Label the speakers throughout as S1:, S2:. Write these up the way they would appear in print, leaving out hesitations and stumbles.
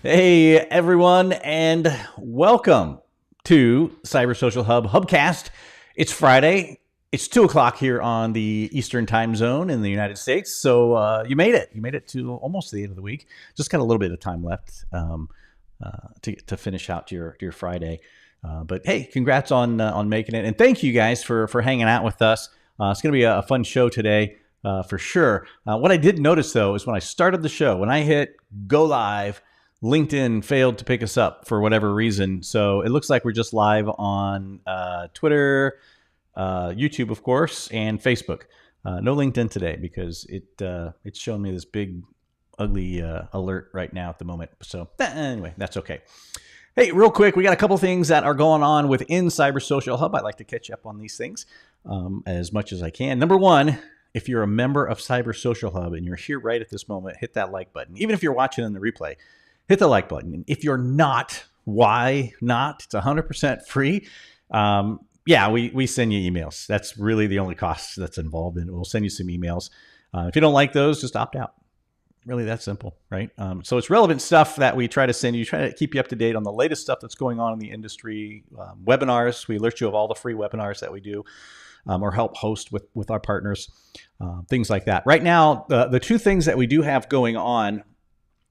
S1: Hey, everyone, and welcome to Cyber Social Hub Hubcast. It's Friday. It's 2 o'clock here on the Eastern time zone in the United States. So you made it. You made it to almost the end of the week. Just got a little bit of time left to finish out your Friday. But hey, congrats on making it. And thank you guys for hanging out with us. It's going to be a fun show today for sure. What I did notice, though, is when I started the show, when I hit go live, LinkedIn failed to pick us up for whatever reason. So it looks like we're just live on Twitter, YouTube, of course, and Facebook. No LinkedIn today because it's showing me this big, ugly alert right now at the moment. So anyway, that's okay. Hey, real quick, we got a couple things that are going on within Cyber Social Hub. I'd like to catch up on these things as much as I can. Number one, if you're a member of Cyber Social Hub and you're here right at this moment, hit that like button. Even if you're watching in the replay, hit the like button. And if you're not, why not? It's 100% free. Yeah, we send you emails. That's really the only cost that's involved in it. We'll send you some emails. If you don't like those, just opt out. Really that simple, right? So it's relevant stuff that we try to send you, try to keep you up to date on the latest stuff that's going on in the industry. Webinars, we alert you of all the free webinars that we do or help host with our partners, things like that. Right now, the two things that we do have going on,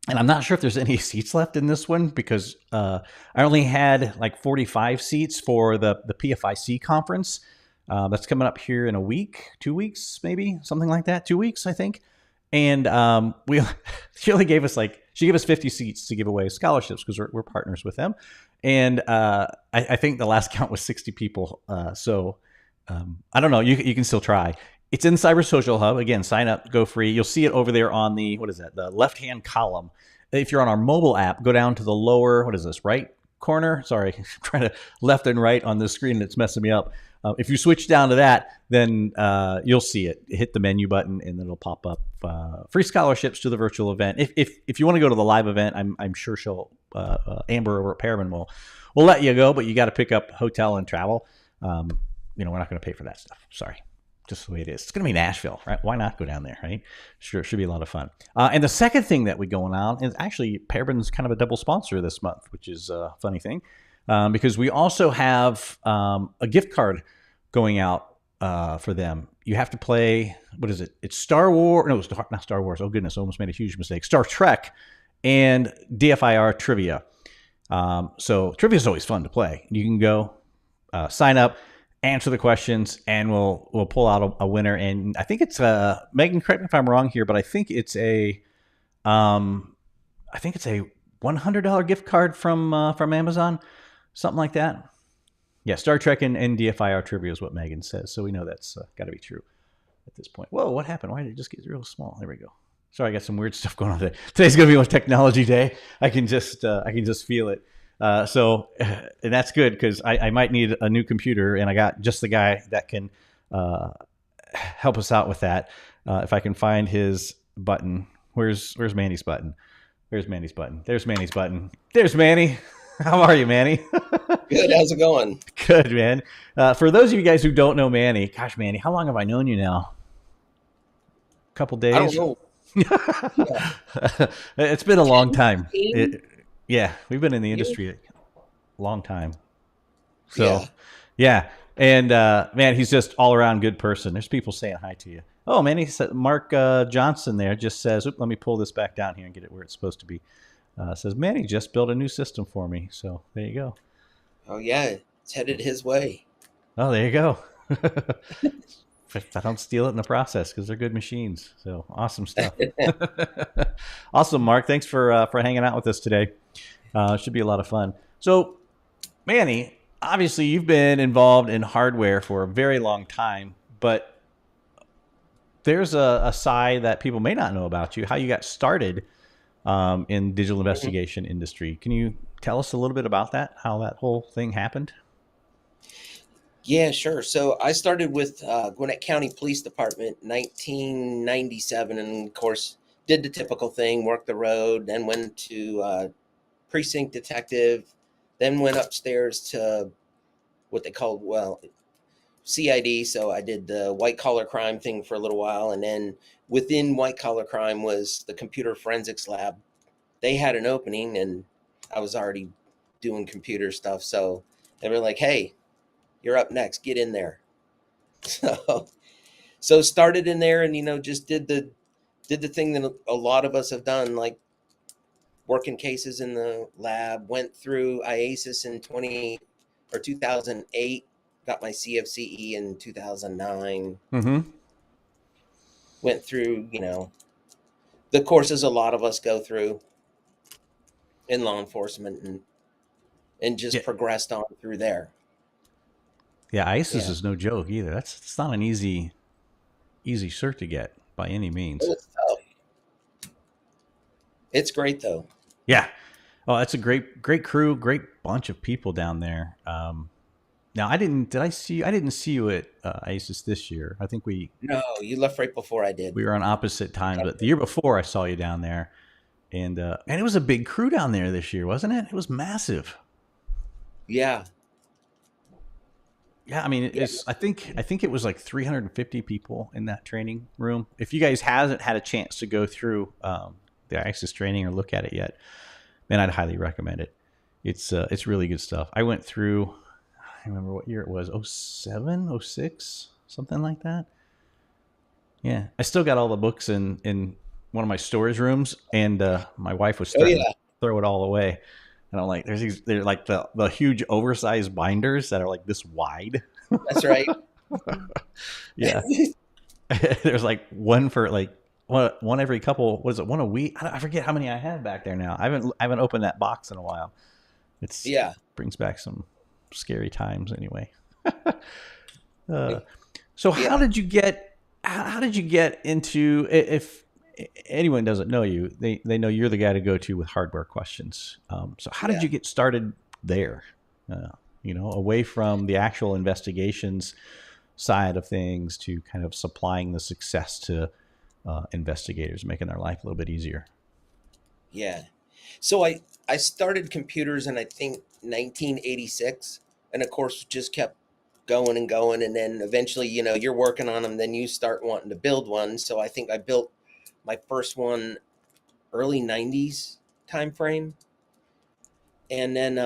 S1: and I'm not sure if there's any seats left in this one because I only had like 45 seats for the PFIC conference. That's coming up here in a week, 2 weeks, maybe something like that. 2 weeks, I think. And she only gave us she gave us 50 seats to give away scholarships because we're partners with them. And I think the last count was 60 people. So I don't know. You can still try. It's in Cyber Social Hub. Again, sign up, go free. You'll see it over there on the, the left-hand column. If you're on our mobile app, go down to the lower, right corner? Sorry, I'm trying to left and right on this screen. It's messing me up. If you switch down to that, then you'll see it. Hit the menu button, and then it'll pop up free scholarships to the virtual event. If you want to go to the live event, I'm sure Amber over at Pearman will let you go, but you got to pick up hotel and travel. We're not going to pay for that stuff. Sorry. Just the way it is. It's going to be Nashville, right? Why not go down there, right? Sure, it should be a lot of fun. And the second thing that we going on is actually Pearman's kind of a double sponsor this month, which is a funny thing because we also have a gift card going out for them. You have to play, what is it? It's Star Wars. No, it's not Star Wars. Oh, goodness. I almost made a huge mistake. Star Trek and DFIR Trivia. So trivia is always fun to play. You can go sign up, answer the questions, and we'll pull out a winner. And I think it's Megan, correct me if I'm wrong here, but I think it's a $100 gift card from Amazon, something like that. Yeah, Star Trek and DFIR trivia is what Megan says, so we know that's got to be true at this point. Whoa, what happened? Why did it just get real small? There we go. Sorry, I got some weird stuff going on today. Today's gonna be a technology day. I can just feel it. And that's good because I might need a new computer, and I got just the guy that can help us out with that. If I can find his button, where's Manny's button? There's Manny's button. There's Manny's button. There's Manny. How are you, Manny?
S2: Good. How's it going?
S1: Good, man. For those of you guys who don't know Manny, gosh, Manny, how long have I known you now? A couple days?
S2: I don't know.
S1: It's been a long time.
S2: 15?
S1: Yeah, we've been in the industry a long time. So, yeah. And man, he's just all around good person. There's people saying hi to you. Oh, man, he said Mark Johnson there just says, let me pull this back down here and get it where it's supposed to be. Says, Manny just built a new system for me. So there you go.
S2: Oh, yeah. It's headed his way.
S1: Oh, there you go. I don't steal it in the process because they're good machines. So awesome stuff. Awesome, Mark. Thanks for hanging out with us today. Should be a lot of fun. So, Manny, obviously you've been involved in hardware for a very long time, but there's a side that people may not know about you, how you got started in digital investigation industry. Can you tell us a little bit about that, how that whole thing happened?
S2: Yeah, sure. So I started with Gwinnett County Police Department, 1997, and of course did the typical thing, worked the road, then went to precinct detective, then went upstairs to what they called, CID. So I did the white collar crime thing for a little while, and then within white collar crime was the computer forensics lab they had an opening, and I was already doing computer stuff. So they were like, "Hey, you're up next. Get in there." So started in there, and just did the thing that a lot of us have done, like working cases in the lab. Went through IASIS in 2008. Got my CFCE in 2009.
S1: Mm-hmm.
S2: Went through, the courses a lot of us go through in law enforcement, and
S1: Yeah.
S2: just progressed on through there.
S1: Yeah. ISIS
S2: Yeah.
S1: is no joke either. It's not an easy cert to get by any means.
S2: It's tough. It's great though.
S1: Yeah. Oh, that's a great crew, great bunch of people down there. Now I didn't see you at ISIS this year. I think
S2: No, you left right before I did.
S1: we were on opposite times, but the year before I saw you down there, and it was a big crew down there this year, wasn't it? It was massive.
S2: Yeah.
S1: Yeah, I mean,
S2: Yeah.
S1: I think it was like 350 people in that training room. If you guys hasn't had a chance to go through the ISIS training or look at it yet, then I'd highly recommend it. It's really good stuff. I went through. I remember what year it was. 07, 06, something like that. Yeah, I still got all the books in one of my storage rooms, and my wife was
S2: Oh
S1: starting to
S2: yeah.
S1: throw it all away. And I'm like, they're like the huge oversized binders that are like this wide.
S2: That's right.
S1: Yeah, there's like one for like one every couple. What is it? One a week? I forget how many I have back there now. I haven't opened that box in a while. It's
S2: Yeah.
S1: brings back some scary times anyway. uh, so
S2: Yeah.
S1: how did you get into, if anyone doesn't know you, they know you're the guy to go to with hardware questions. So how did
S2: Yeah.
S1: you get started there? Away from the actual investigations side of things to kind of supplying the success to investigators, making their life a little bit easier.
S2: Yeah. So I started computers in, I think, 1986, and of course just kept going and going, and then eventually, you're working on them, then you start wanting to build one. So I think I built my first one early 90s time frame. And then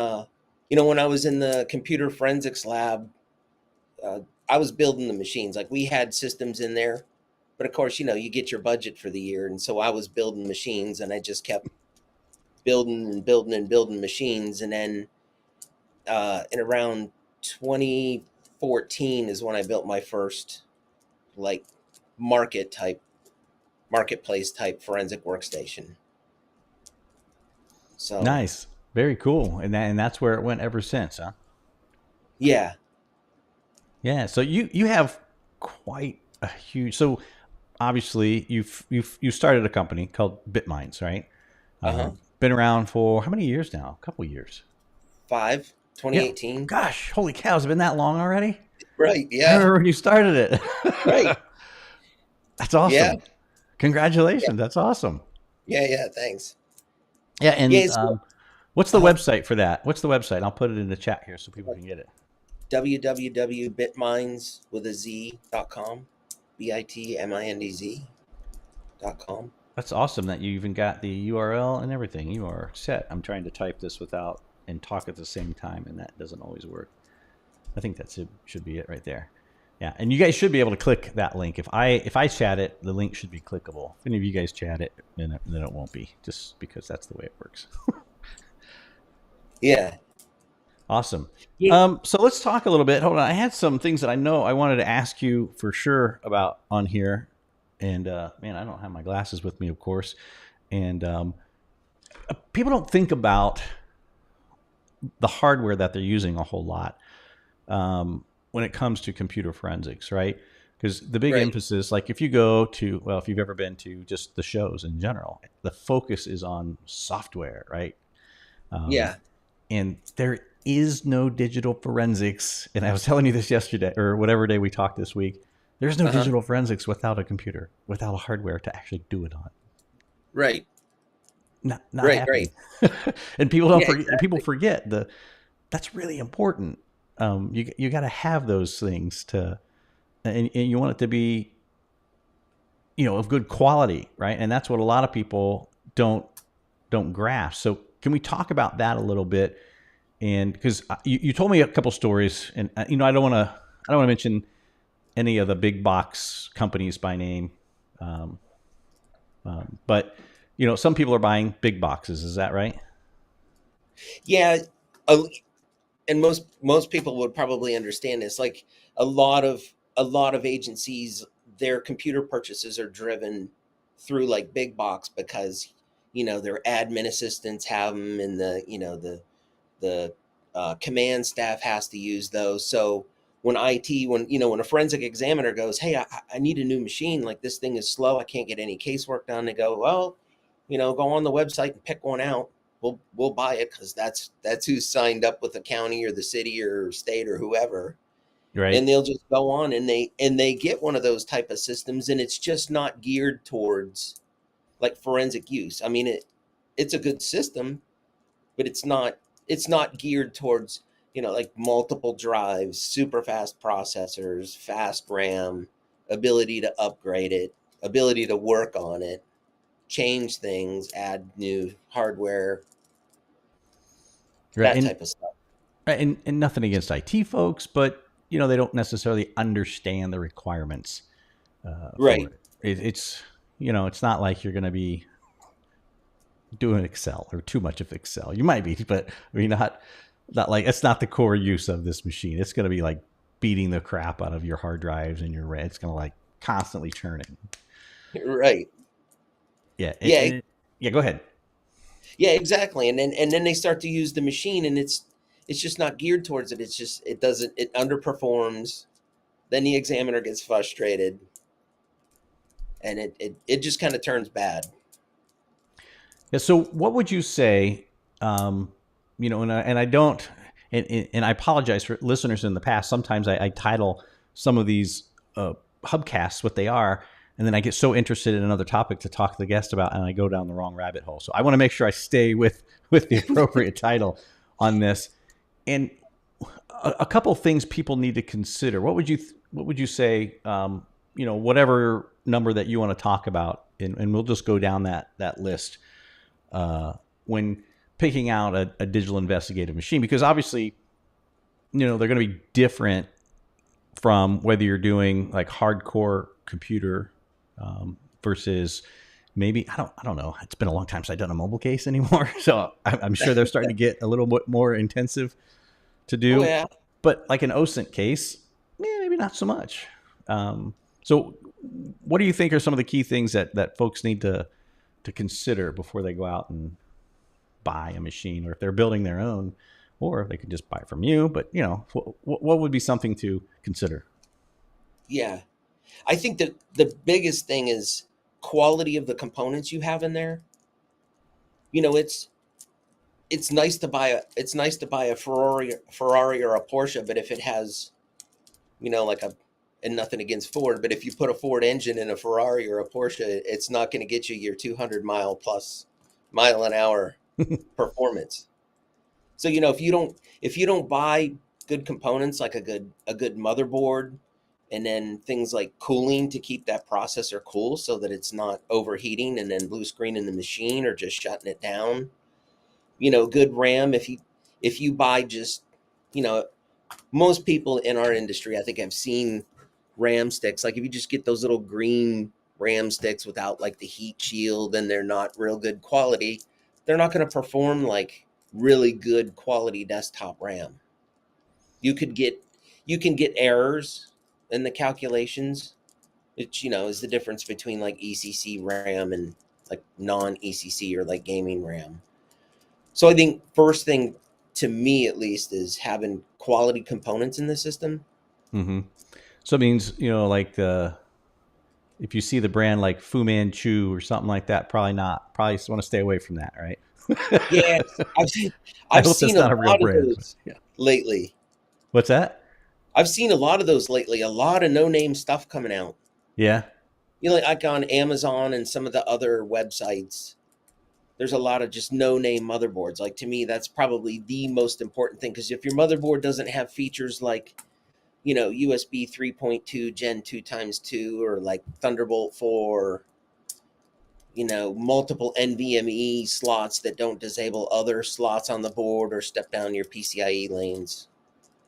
S2: when I was in the computer forensics lab, uh, I was building the machines. Like, we had systems in there, but of course, you get your budget for the year, and so I was building machines, and I just kept building and building and building machines. And then in around 2014 is when I built my first, like, marketplace type forensic workstation. So
S1: Nice, very cool, and that's where it went ever since, huh?
S2: yeah.
S1: Yeah. So you have quite a huge. So obviously you started a company called BitMines, right?
S2: Uh-huh.
S1: Been around for how many years now? A couple years.
S2: Five,
S1: Yeah.
S2: 2018.
S1: Gosh, holy cow! Has it been that long already?
S2: Right.
S1: I
S2: Yeah.
S1: remember when you started it.
S2: Right.
S1: That's
S2: Yeah.
S1: awesome.
S2: Yeah.
S1: Congratulations. That's awesome.
S2: Yeah. Yeah. Thanks.
S1: Yeah.
S2: Yeah.
S1: And
S2: It's
S1: what's the
S2: uh,
S1: website for that? What's the website? I'll put it in the chat here so people can get it.
S2: www.bitmines with a z.com. bitmindz.com.
S1: That's awesome that you even got the URL and everything. You are set. I'm trying to type this without and talk at the same time, and that doesn't always work. I think that should be it right there. Yeah, and you guys should be able to click that link. If I chat it, the link should be clickable. If any of you guys chat it, then it won't be, just because that's the way it works.
S2: Yeah.
S1: Awesome.
S2: Yeah.
S1: So let's talk a little bit. Hold on, I had some things that I know I wanted to ask you for sure about on here, and man, I don't have my glasses with me, of course, and people don't think about the hardware that they're using a whole lot when it comes to computer forensics, right? Because the big
S2: Right.
S1: emphasis, like if you go to, well, if you've ever been to just the shows in general, the focus is on software, right? Um,
S2: Yeah.
S1: and there is no digital forensics. And I was telling you this yesterday, or whatever day we talked this week. There's no
S2: Uh-huh.
S1: digital forensics without a computer, without a hardware to actually do it on.
S2: Right.
S1: Not
S2: Right. Right.
S1: happening. And people don't
S2: Yeah.
S1: forget. People
S2: Exactly.
S1: forget that's really important. You got to have those things and you want it to be, of good quality, right? And that's what a lot of people don't don't grasp. So can we talk about that a little bit? And because you told me a couple stories, and I don't want to mention any of the big box companies by name, um, but some people are buying big boxes. Is that right?
S2: Yeah, uh, and most people would probably understand this. Like a lot of a lot of agencies, their computer purchases are driven through like big box because their admin assistants have them, and the command staff has to use those. So when when a forensic examiner goes, hey, I need a new machine, like this thing is slow, I can't get any casework done, they go, well, go on the website and pick one out. We'll buy it because that's who's signed up with the county or the city or state or whoever,
S1: Right.
S2: and they'll just go on and they get one of those type of systems, and it's just not geared towards like forensic use. I mean, it's a good system, but it's not geared towards like multiple drives, super fast processors, fast RAM, ability to upgrade it, ability to work on it, change things, add new hardware,
S1: Right.
S2: that
S1: And
S2: type of stuff.
S1: and nothing against IT folks, but they don't necessarily understand the requirements for
S2: Right.
S1: it. It's not like you're going to be doing Excel or too much of Excel. You might be, but I mean, not like it's not the core use of this machine. It's going to be like beating the crap out of your hard drives and your RAM. It's going to like constantly churning.
S2: Right.
S1: Yeah.
S2: Yeah.
S1: Yeah. Go ahead.
S2: Yeah, exactly. And then they start to use the machine, and it's just not geared towards it. It's just it underperforms. Then the examiner gets frustrated, and it just kind of turns bad.
S1: Yeah. So, what would you say? Um, and I don't, and I apologize for listeners in the past. Sometimes I title some of these hubcasts what they are, and then I get so interested in another topic to talk to the guest about, and I go down the wrong rabbit hole. So, I want to make sure I stay with the appropriate title on this. And a couple of things people need to consider. What would you say? Whatever number that you want to talk about, and we'll just go down that list when picking out a digital investigative machine, because obviously, they're going to be different from whether you're doing like hardcore computer versus maybe I don't know. It's been a long time since I've done a mobile case anymore, so I'm sure they're starting to get a little bit more intensive to
S2: Oh
S1: do.
S2: yeah.
S1: But like an OSINT case, maybe not so much. So, what do you think are some of the key things that folks need to consider before they go out and buy a machine, or if they're building their own, or they could just buy it from you? But what would be something to consider?
S2: Yeah. I think that the biggest thing is quality of the components you have in there. You know, it's nice to buy a Ferrari or a Porsche, but if it has, like and nothing against Ford, but if you put a Ford engine in a Ferrari or a Porsche, it's not going to get you your 200 mile an hour performance. So if you don't buy good components like a good motherboard, and then things like cooling to keep that processor cool so that it's not overheating and then blue screen in the machine or just shutting it down. Good RAM. If you buy just, you know, most people in our industry, I think I've seen RAM sticks. Like if you just get those little green RAM sticks without like the heat shield and they're not real good quality, they're not going to perform like really good quality desktop RAM. You could get you can get errors in the calculations, which is the difference between like ECC RAM and like non ECC or like gaming RAM. So I think first thing, to me at least, is having quality components in the system.
S1: hmm So it means like the if you see the brand like Fu Manchu or something like that, probably not. Probably want to stay away from that, right?
S2: Yeah, I've seen
S1: I
S2: I've
S1: hope that's
S2: seen a
S1: not a real
S2: lot of
S1: brand. But
S2: those
S1: yeah.
S2: lately.
S1: What's that?
S2: I've seen a lot of those lately. A lot of no name stuff coming out.
S1: Yeah.
S2: Like on Amazon and some of the other websites. There's a lot of just no name motherboards. Like to me, that's probably the most important thing, because if your motherboard doesn't have features like USB 3.2 Gen 2 times 2 or like Thunderbolt 4, multiple NVMe slots that don't disable other slots on the board or step down your PCIe lanes.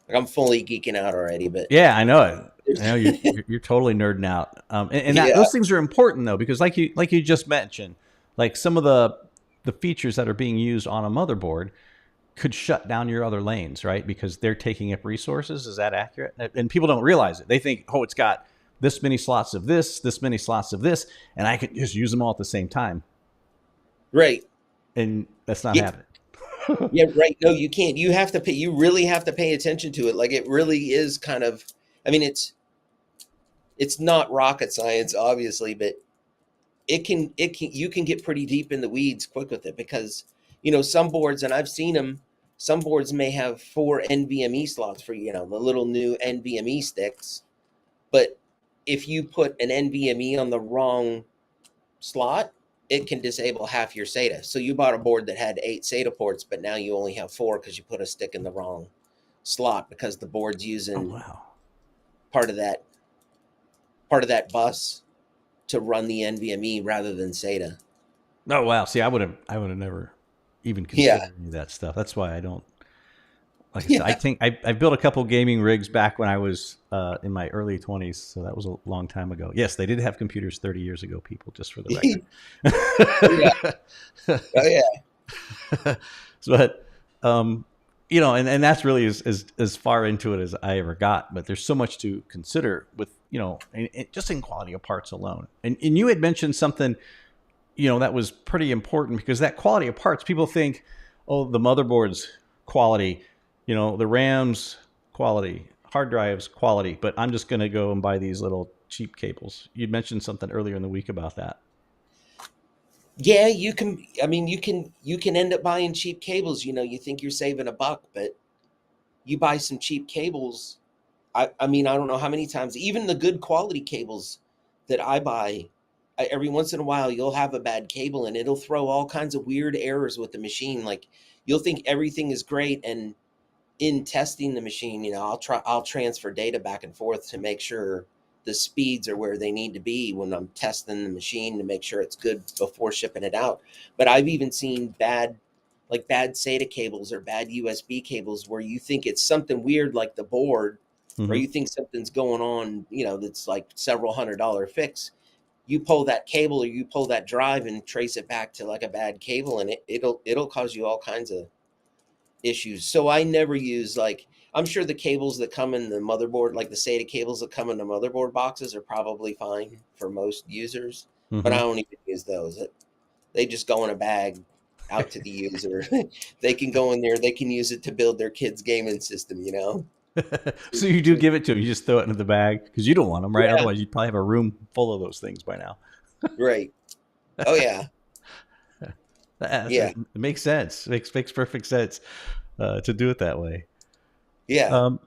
S2: Like, I'm fully geeking out already, but
S1: Yeah, I know it. I know you're totally nerding out. And that
S2: yeah,
S1: those things are important though, because like you just mentioned, like some of the features that are being used on a motherboard could shut down your other lanes, right? Because they're taking up resources. Is that accurate? And people don't realize it. They think, oh, it's got this many slots of this many slots of this, and I could just use them all at the same time.
S2: right.
S1: And that's not
S2: Yeah,
S1: happening.
S2: yeah, right. No, you can't. You have to pay. You really have to pay attention to it. Like, it really is kind of. I mean, it's not rocket science, obviously, but it can you can get pretty deep in the weeds quick with it, because some boards, and I've seen them. Some boards may have 4 NVMe slots for the little new NVMe sticks, but if you put an NVMe on the wrong slot, it can disable half your SATA. So you bought a board that had 8 SATA ports, but now you only have 4 because you put a stick in the wrong slot, because the board's
S1: Oh
S2: using
S1: wow.
S2: part of that part of that bus to run the NVMe rather than SATA.
S1: Oh wow. See, I would have never even
S2: Yeah.
S1: considered any of that stuff. That's why I don't. Like I said, I
S2: Yeah.
S1: think I built a couple gaming rigs back when I was in my early 20s, so that was a long time ago. Yes, they did have computers 30 years ago, people, just for the record.
S2: Oh yeah. Oh yeah.
S1: But and that's really as far into it as I ever got. But there's so much to consider with just in quality of parts alone. And you had mentioned something that was pretty important, because that quality of parts, people think, oh, the motherboard's quality, the RAM's quality, hard drives quality, but I'm just going to go and buy these little cheap cables. You mentioned something earlier in the week about that.
S2: Yeah, you can. I mean, you can end up buying cheap cables. You think you're saving a buck, but you buy some cheap cables. I mean, I don't know how many times, even the good quality cables that I buy, every once in a while you'll have a bad cable and it'll throw all kinds of weird errors with the machine. Like, you'll think everything is great, and in testing the machine, I'll transfer data back and forth to make sure the speeds are where they need to be when I'm testing the machine, to make sure it's good before shipping it out. But I've even seen bad SATA cables or bad USB cables, where you think it's something weird like the board, or
S1: Mm-hmm.
S2: you think something's going on, that's like several $100 fix. You pull that cable or you pull that drive and trace it back to like a bad cable, and it'll cause you all kinds of issues. So I never use, like, I'm sure the cables that come in the motherboard, like the SATA cables that come in the motherboard boxes, are probably fine for most users, but I
S1: Mm-hmm.
S2: don't even use those. They just go in a bag out to the user. They can go in there, they can use it to build their kids' gaming system.
S1: So you do give it to them. You just throw it into the bag because you don't want them, right?
S2: Yeah,
S1: Otherwise, you'd probably have a room full of those things by now.
S2: right. Oh yeah. Yeah.
S1: It makes sense. Makes perfect sense to do it that way.
S2: Yeah.
S1: Um,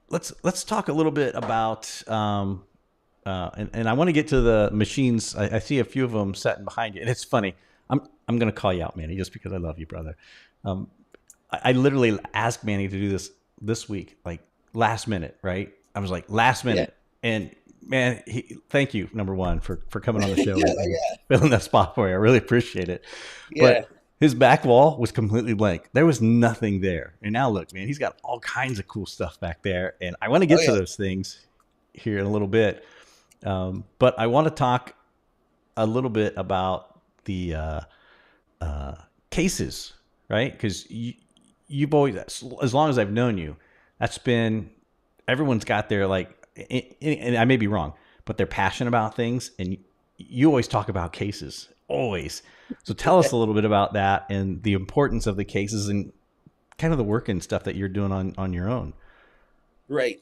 S1: let's talk a little bit about and I want to get to the machines. I see a few of them sitting behind you, and it's funny. I'm going to call you out, Manny, just because I love you, brother. Um, I literally asked Manny to do this week, like last minute, right? I was like last
S2: Yeah.
S1: minute, and man, thank you, number one, for coming on the show and
S2: Yeah.
S1: filling that spot for me. I really appreciate it.
S2: Yeah.
S1: But his back wall was completely blank. There was nothing there. And now look, man, he's got all kinds of cool stuff back there, and I want to
S2: Oh
S1: get to
S2: yeah.
S1: those things here in a little bit. But I want to talk a little bit about the uh, cases, right? Because you've always, as long as I've known you, that's been everyone's got their like, and I may be wrong, but they're passionate about things, and you always talk about cases, always. So tell us a little bit about that and the importance of the cases and kind of the work and stuff that you're doing on your own.
S2: Right.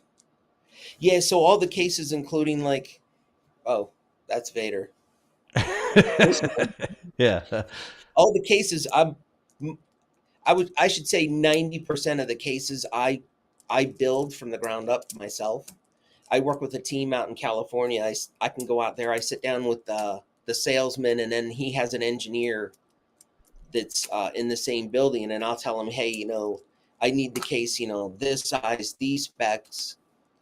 S2: Yeah, so all the cases, including, like, oh, that's Vader.
S1: Yeah.
S2: All the cases, I should say 90% of the cases I build from the ground up myself. I work with a team out in California. I can go out there. I sit down with the salesman, and then he has an engineer that's in the same building, and I'll tell him, hey, I need the case, this size, these specs.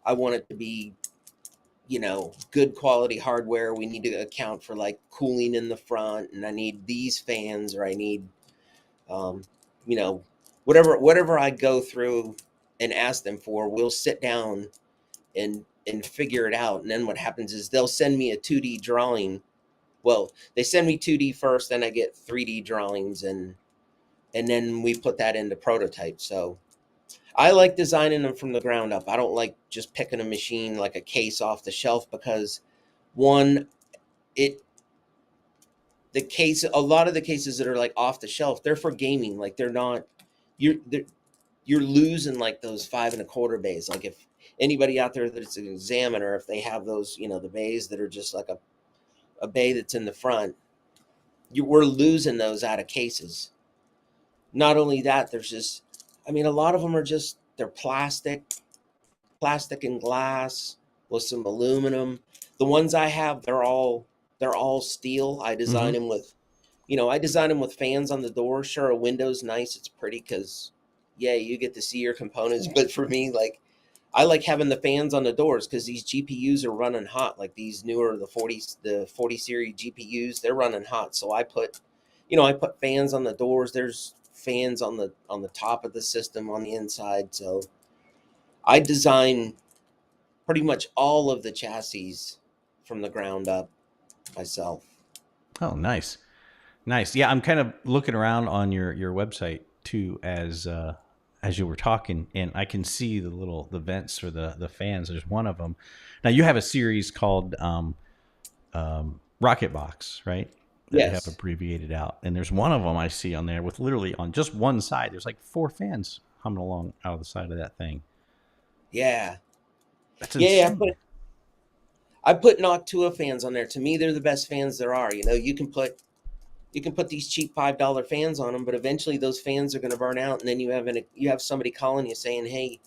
S2: I want it to be good quality hardware. We need to account for like cooling in the front, and I need these fans, or I need, um, you know, whatever I go through and ask them for. We'll sit down and figure it out. And then what happens is they'll send me a 2D drawing. Well, they send me 2D first, then I get 3D drawings, and then we put that into prototype. So I like designing them from the ground up. I don't like just picking a machine like a case off the shelf, because one, it the case a lot of the cases that are like off the shelf, they're for gaming. Like they're not you're losing like those 5 1/4 bays. Like if anybody out there that's an examiner, if they have those, the bays that are just like a bay that's in the front, we're losing those out of cases. Not only that, there's just, a lot of them are just, they're plastic and glass with some aluminum. The ones I have, they're all steel. I design
S1: Mm-hmm.
S2: them with, I design them with fans on the door. Sure, a window's nice. It's pretty because, yeah, you get to see your components. But for me, like, I like having the fans on the doors because these GPUs are running hot. Like these newer, the 40 series GPUs, they're running hot. So I put fans on the doors. There's fans on the top of the system on the inside. So I design pretty much all of the chassis from the ground up myself.
S1: Oh, nice. Nice. Yeah, I'm kind of looking around on your website too as you were talking, and I can see the vents for the fans. There's one of them. Now you have a series called Rocket Box, right? That you have
S2: Yes.
S1: abbreviated out, and there's one of them I see on there with literally on just one side. There's like 4 fans humming along out of the side of that thing.
S2: Yeah.
S1: That's
S2: Yeah.
S1: insane.
S2: I put Noctua fans on there. To me, they're the best fans there are. You can put these cheap $5 fans on them, but eventually those fans are going to burn out, and then you have somebody calling you saying, "Hey,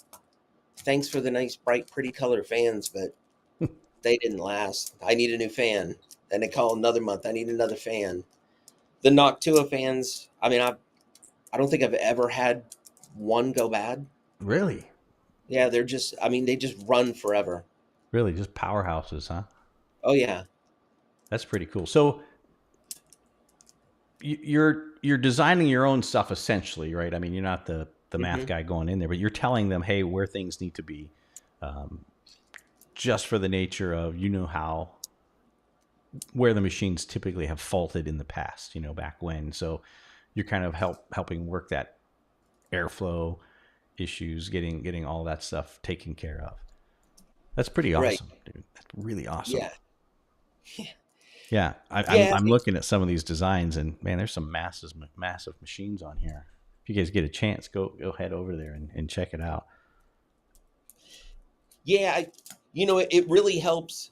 S2: thanks for the nice, bright, pretty color fans, but they didn't last. I need a new fan." Then they call another month. I need another fan. The Noctua fans. I don't think I've ever had one go bad.
S1: Really,
S2: Yeah, they're just. They just run forever.
S1: really, just powerhouses, huh?
S2: Oh yeah.
S1: That's pretty cool. So you're designing your own stuff essentially, right? I mean, you're not the math
S2: hmm
S1: guy going in there, but you're telling them, hey, where things need to be, um, just for the nature of how where the machines typically have faulted in the past, back when. So you're kind of helping work that airflow issues, getting all that stuff taken care of. That's pretty
S2: Right.
S1: awesome, dude. That's really awesome.
S2: Yeah.
S1: Yeah,
S2: Yeah.
S1: I'm looking at some of these designs, and man, there's some massive machines on here. If you guys get a chance, go head over there and check it out.
S2: Yeah. It really helps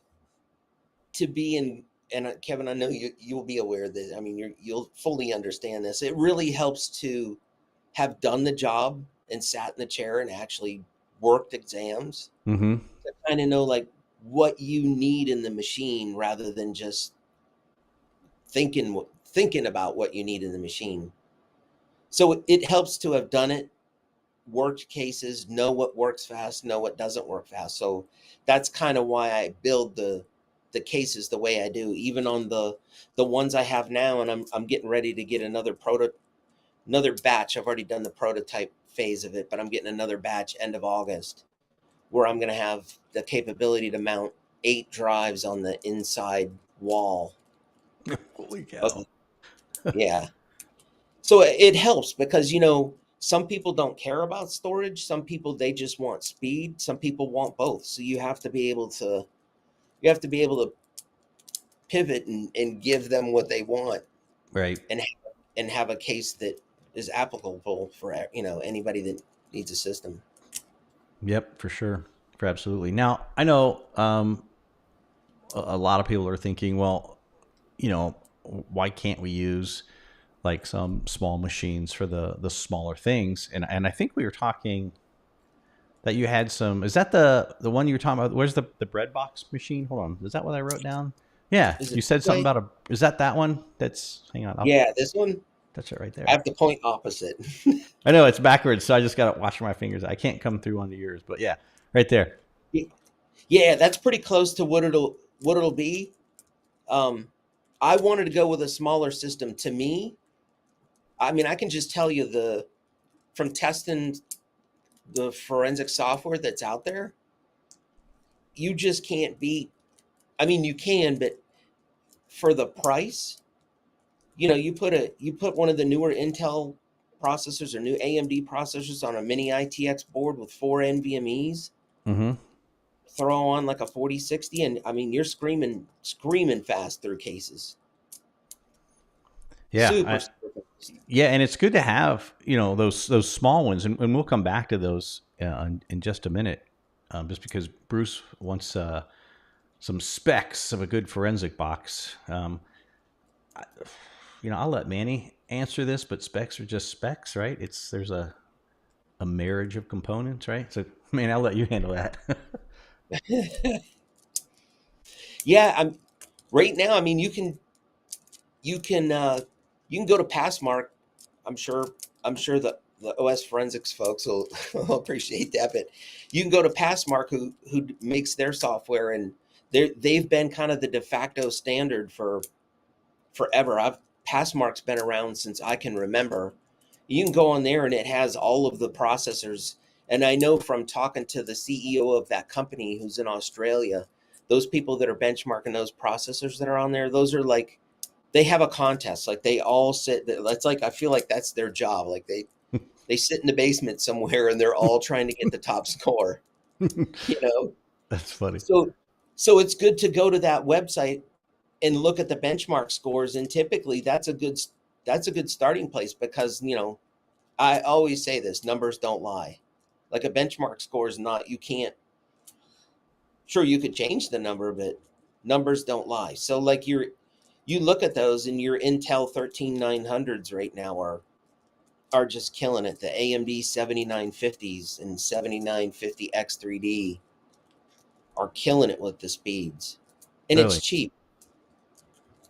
S2: to be in. And Kevin, I know you'll be aware of this. You'll fully understand this. It really helps to have done the job and sat in the chair and actually worked exams
S1: Mm-hmm.
S2: to kind of know like what you need in the machine rather than just thinking about what you need in the machine. So it helps to have done it, worked cases, know what works fast, know what doesn't work fast. So that's kind of why I build the cases the way I do, even on the ones I have now. And I'm getting ready to get another batch. I've already done the prototype phase of it, but I'm getting another batch end of August where I'm going to have the capability to mount 8 drives on the inside wall
S1: Holy
S2: of
S1: cow!
S2: yeah. So it helps because some people don't care about storage. Some people, they just want speed. Some people want both. So you have to be able to pivot and give them what they want,
S1: Right.
S2: and have a case that is applicable for anybody that needs a system.
S1: Yep, for sure, for absolutely. Now I know a lot of people are thinking, well, why can't we use like some small machines for the smaller things? And I think we were talking that you had some. Is that the one you were talking about? Where's the bread box machine? Hold on, is that what I wrote down? Yeah,
S2: Is
S1: you
S2: it
S1: said something
S2: way?
S1: about a. Is that one? That's hang on.
S2: Yeah, this one
S1: That's it right
S2: I
S1: there.
S2: have to point opposite.
S1: I know it's backwards, so I just got to watch my fingers. I can't come through onto yours, but yeah, right there.
S2: Yeah, that's pretty close to what it'll be. Um, I wanted to go with a smaller system. To me, I mean, I can just tell you from testing the forensic software that's out there, you just can't beat. I mean, you can, but for the price, you put one of the newer Intel processors or new AMD processors on a mini ITX board with 4 NVMe's,
S1: Mm-hmm.
S2: throw on like a 4060, and I mean, you're screaming fast through cases.
S1: Yeah,
S2: Super, super fast.
S1: yeah, and it's good to have those small ones, and we'll come back to those in just a minute, just because Bruce wants some specs of a good forensic box. I'll let Manny answer this, but specs are just specs, right? There's a marriage of components, right? So, man, I'll let you handle that.
S2: Yeah, I'm right now. I mean, you can go to Passmark. I'm sure I'm sure the OS forensics folks will appreciate that. But you can go to Passmark, who makes their software, and they've been kind of the de facto standard for forever. I've Passmark's been around since I can remember. You can go on there and it has all of the processors. And I know from talking to the CEO of that company who's in Australia, those people that are benchmarking those processors that are on there, those are like they have a contest. Like they all sit. That's like I feel like that's their job. Like they sit in the basement somewhere and they're all trying to get the top score. You know.
S1: That's funny.
S2: So it's good to go to that website and look at the benchmark scores, and typically that's a good starting place because I always say this: numbers don't lie. Like a benchmark score is not. You can't. Sure, you could change the number, but numbers don't lie. So like you look at those, and your Intel 13900s right now are just killing it. The AMD 7950s and 7950 X3D are killing it with the speeds, and it's
S1: Really,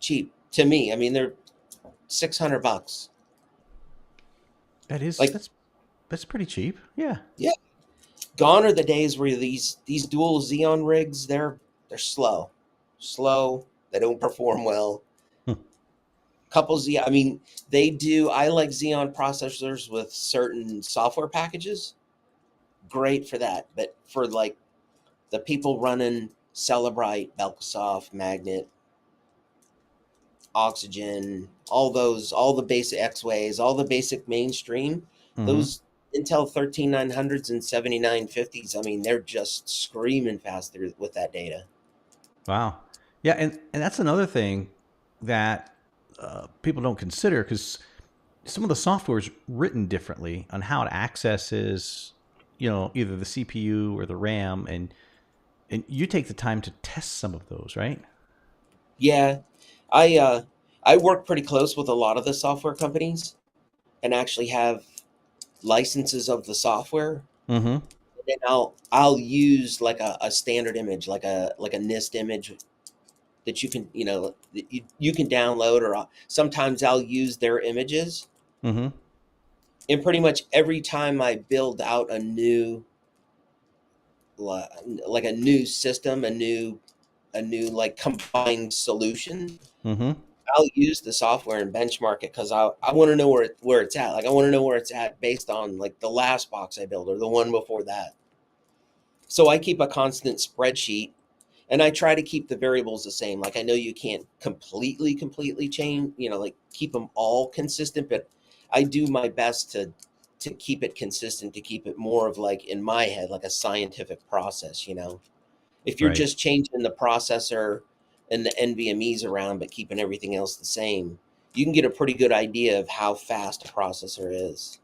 S2: cheap to me. I mean, they're $600.
S1: that is
S2: Like,
S1: that's pretty cheap. Yeah.
S2: yeah, gone are the days where these dual Xeon rigs, they're slow. They don't perform well.
S1: Hmm.
S2: Couple Z, I mean, they do. I like Xeon processors with certain software packages. Great for that, but for like the people running Celebrite, Belkasoft, Magnet, Oxygen, all the basic X-Ways, all the basic mainstream,
S1: Mm-hmm.
S2: those Intel 13900s and 7950s, I mean, they're just screaming faster with that data.
S1: Wow. Yeah, and that's another thing that people don't consider because some of the software is written differently on how it accesses, either the CPU or the RAM, and you take the time to test some of those, right?
S2: Yeah, I work pretty close with a lot of the software companies and actually have licenses of the software.
S1: Mm-hmm.
S2: And I'll use like a standard image, like a NIST image that you can download, or sometimes I'll use their images.
S1: Mm-hmm.
S2: And pretty much every time I build out like a new system, a new like combined solution,
S1: Mm-hmm.
S2: I'll use the software and benchmark it because I want to know where it's at. Like I want to know where it's at based on like the last box I built or the one before that. So I keep a constant spreadsheet, and I try to keep the variables the same. Like I know you can't completely change, like keep them all consistent, but I do my best to keep it consistent, to keep it more of like in my head like a scientific process. If you're
S1: Right.
S2: just changing the processor and the NVMe's around but keeping everything else the same, you can get a pretty good idea of how fast a processor is.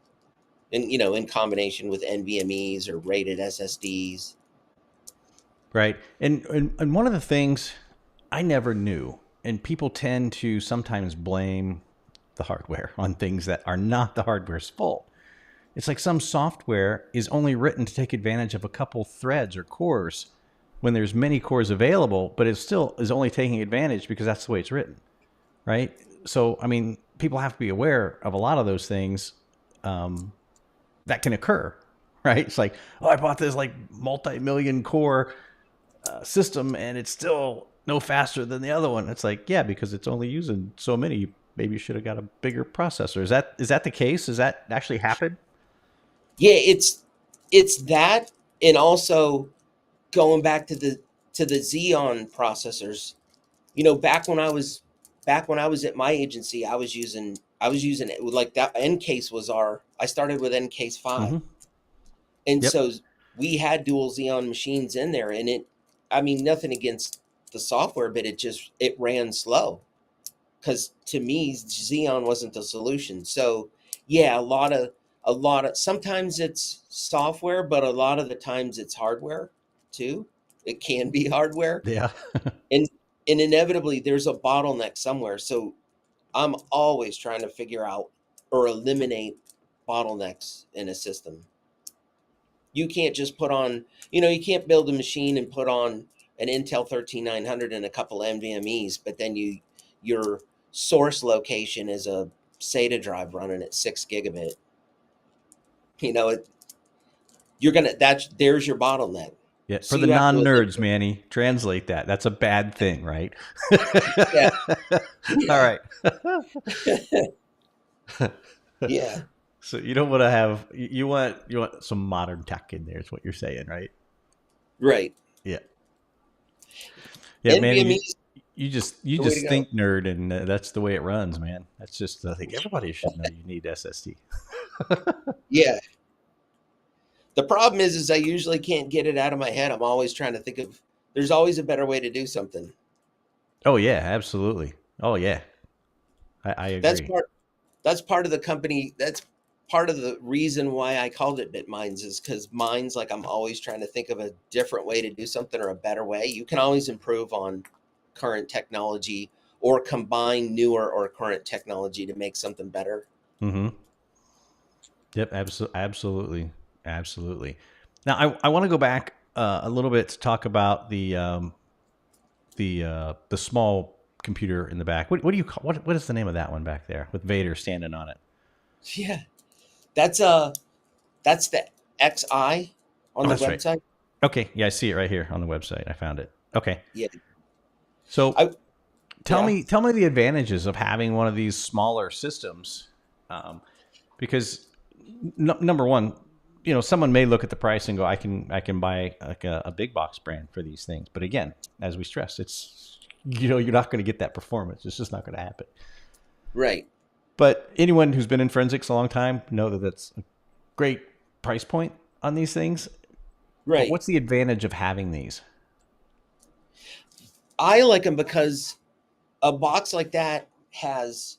S2: And in combination with NVMe's or rated SSDs.
S1: Right. And one of the things I never knew, and people tend to sometimes blame the hardware on things that are not the hardware's fault. It's like some software is only written to take advantage of a couple threads or cores when there's many cores available, but it still is only taking advantage because that's the way it's written, right? So, I mean, people have to be aware of a lot of those things um, that can occur, right? It's like, oh, I bought this like multi-million core system, and it's still no faster than the other one. It's like, yeah, because it's only using so many. Maybe you should have got a bigger processor. Is that the case? Does that actually happen?
S2: Yeah, it's that, and also going back to the Xeon processors. Back when I was at my agency, I was using it like that. Ncase was our. I started with Ncase 5,
S1: Mm-hmm.
S2: and
S1: Yep.
S2: so we had dual Xeon machines in there, and it. I mean, nothing against the software, but it ran slow because to me Xeon wasn't the solution. So yeah, a lot of sometimes it's software, but a lot of the times it's hardware too. It can be hardware,
S1: Yeah.
S2: and and inevitably there's a bottleneck somewhere. So I'm always trying to figure out or eliminate bottlenecks in a system. You can't just put on, you can't build a machine and put on an Intel 13900 and a couple NVMe's, but then your source location is a SATA drive running at 6 gigabit. You know, you're gonna there's your bottleneck.
S1: Yeah. For
S2: So
S1: the
S2: you have to
S1: non-nerds,
S2: eliminate.
S1: Manny, translate that. That's a bad thing, right?
S2: Yeah,
S1: All
S2: yeah,
S1: right.
S2: yeah.
S1: So you don't want to have you want some modern tech in there is what you're saying, right?
S2: Right.
S1: Yeah. Yeah, Manny, you
S2: NVMe's
S1: you just you
S2: the way to
S1: just
S2: go.
S1: think nerd, and that's the way it runs, man. That's just I think everybody should know you need SSD.
S2: Yeah. The problem is I usually can't get it out of my head. I'm always trying to think of. There's always a better way to do something.
S1: Oh yeah, absolutely. Oh yeah, I
S2: That's
S1: agree.
S2: part. That's part of the company. That's part of the reason why I called it BitMinds is because mine's like I'm always trying to think of a different way to do something or a better way. You can always improve on current technology or combine newer or current technology to make something better.
S1: Mm-hmm. Yep, absolutely, absolutely. Now I want to go back a little bit to talk about the small computer in the back. What do you call what is the name of that one back there with Vader standing on it?
S2: Yeah, that's that's the XI
S1: Oh,
S2: on the
S1: that's right.
S2: website.
S1: Okay, yeah, I see it right here on the website. I found it. Okay,
S2: Yeah,
S1: so
S2: I yeah.
S1: tell me the advantages of having one of these smaller systems, because number one, someone may look at the price and go, I can buy like a big box brand for these things, but again, as we stressed, it's you're not going to get that performance. It's just not going to happen.
S2: Right,
S1: But anyone who's been in forensics a long time know that that's a great price point on these things. But
S2: right.
S1: what's the advantage of having these?
S2: I like them because a box like that has,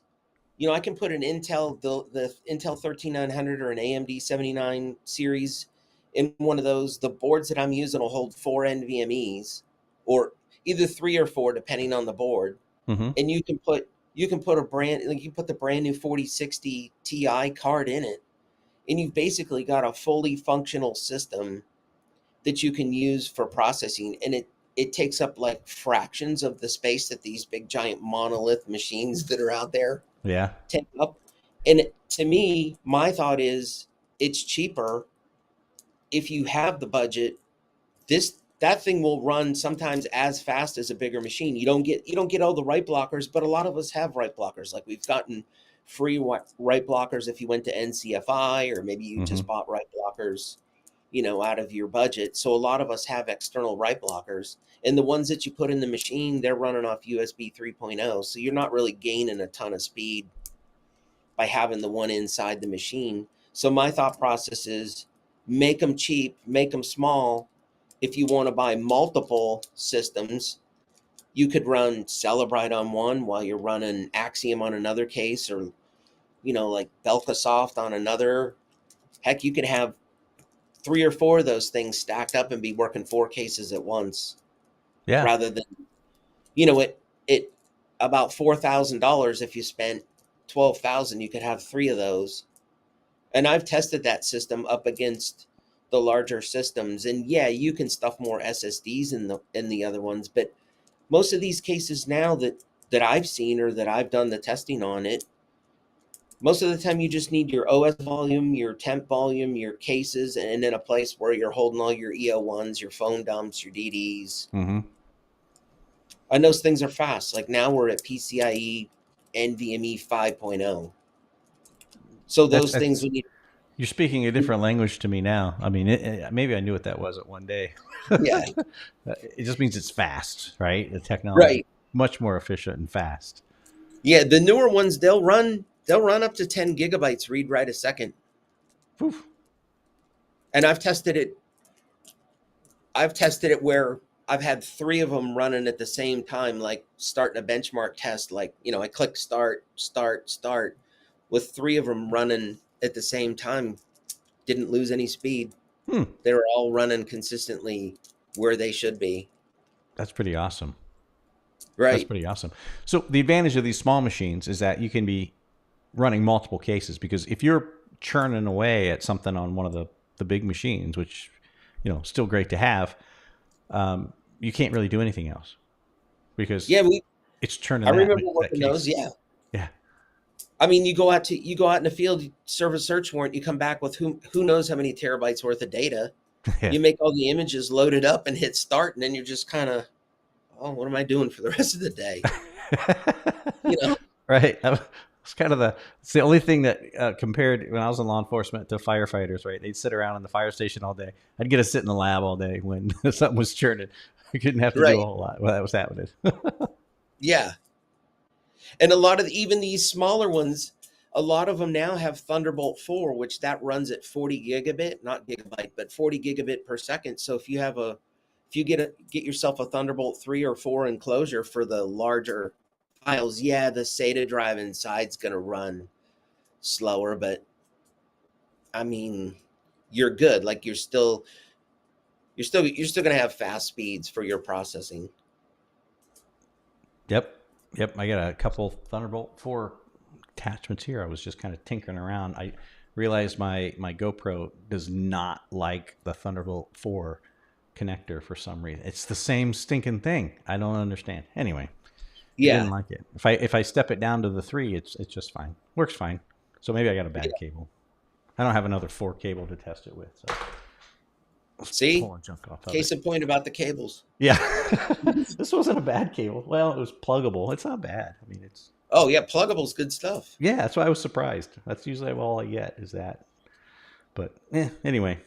S2: I can put an the Intel 13900 or an AMD 79 series in one of those. The boards that I'm using will hold four NVMe's or either three or four, depending on the board.
S1: Mm-hmm.
S2: And you can put you put the brand new 4060 Ti card in it, and you've basically got a fully functional system that you can use for processing, and it takes up like fractions of the space that these big giant monolith machines that are out there
S1: Yeah.
S2: take up. And to me, my thought is it's cheaper if you have the budget. This that thing will run sometimes as fast as a bigger machine. You don't get all the write blockers, but a lot of us have write blockers. Like we've gotten free write blockers if you went to NCFI, or maybe you
S1: Mm-hmm.
S2: just bought write blockers, out of your budget. So a lot of us have external write blockers, and the ones that you put in the machine, they're running off USB 3.0. So you're not really gaining a ton of speed by having the one inside the machine. So my thought process is make them cheap, make them small. If you want to buy multiple systems, you could run Celebrite on one while you're running Axiom on another case, or like Belkasoft on another. Heck, you could have three or four of those things stacked up and be working four cases at once,
S1: Yeah.
S2: rather than it about $4,000. If you spent 12,000, you could have three of those. And I've tested that system up against the larger systems, and yeah, you can stuff more SSDs in the other ones, but most of these cases now that I've seen or that I've done the testing on, Most of the time, you just need your OS volume, your temp volume, your cases, and then a place where you're holding all your EO1s, your phone dumps, your DDs.
S1: Mm-hmm.
S2: And those things are fast. Like now we're at PCIe NVMe 5.0. So those things
S1: That's
S2: we need.
S1: you're speaking a different language to me now. I mean, maybe I knew what that was at one day.
S2: Yeah,
S1: It just means it's fast, right? The technology
S2: right.
S1: much more efficient and fast.
S2: Yeah, the newer ones they'll run up to 10 gigabytes read write a second.
S1: Whew.
S2: And I've tested it where I've had three of them running at the same time, like starting a benchmark test. Like, I click start, start, start with three of them running at the same time. Didn't lose any speed.
S1: Hmm.
S2: They were all running consistently where they should be.
S1: That's pretty awesome. That's
S2: Right.
S1: pretty awesome. So the advantage of these small machines is that you can be running multiple cases, because if you're churning away at something on one of the big machines, which, still great to have, you can't really do anything else because
S2: Yeah,
S1: it's churning
S2: I
S1: that
S2: remember
S1: that
S2: working those.
S1: case.
S2: Yeah.
S1: Yeah.
S2: I mean, you go out in the field, you serve a search warrant, you come back with who knows how many terabytes worth of data.
S1: Yeah.
S2: You make all the images loaded up and hit start, and then you're just kind of, oh, what am I doing for the rest of the day? You know?
S1: Right. It's kind of it's the only thing that compared when I was in law enforcement to firefighters, right? They'd sit around in the fire station all day. I'd get to sit in the lab all day when something was churning. I couldn't have to do a
S2: Right.
S1: whole lot while that was happening.
S2: Yeah. And a lot of even these smaller ones, a lot of them now have Thunderbolt 4, which that runs at 40 gigabit, not gigabyte, but 40 gigabit per second. So if you get yourself a Thunderbolt 3 or 4 enclosure for the larger files, yeah, the SATA drive inside's going to run slower, but I mean, you're good. Like you're still going to have fast speeds for your processing.
S1: Yep. Yep. I got a couple Thunderbolt 4 attachments here. I was just kind of tinkering around. I realized my GoPro does not like the Thunderbolt 4 connector for some reason. It's the same stinking thing. I don't understand. Anyway, it didn't
S2: Yeah.
S1: like it. If I step it down to the 3, it's just fine. Works fine. So maybe I got a
S2: Yeah.
S1: bad cable. I don't have another 4 cable to test it with. So
S2: See?
S1: pulling junk off of
S2: Case
S1: it.
S2: in point about the cables.
S1: Yeah. This wasn't a bad cable. Well, it was pluggable. It's not bad. I mean, it's
S2: Oh yeah, pluggables, good stuff.
S1: yeah, that's why I was surprised. That's usually all I get is that. But anyway,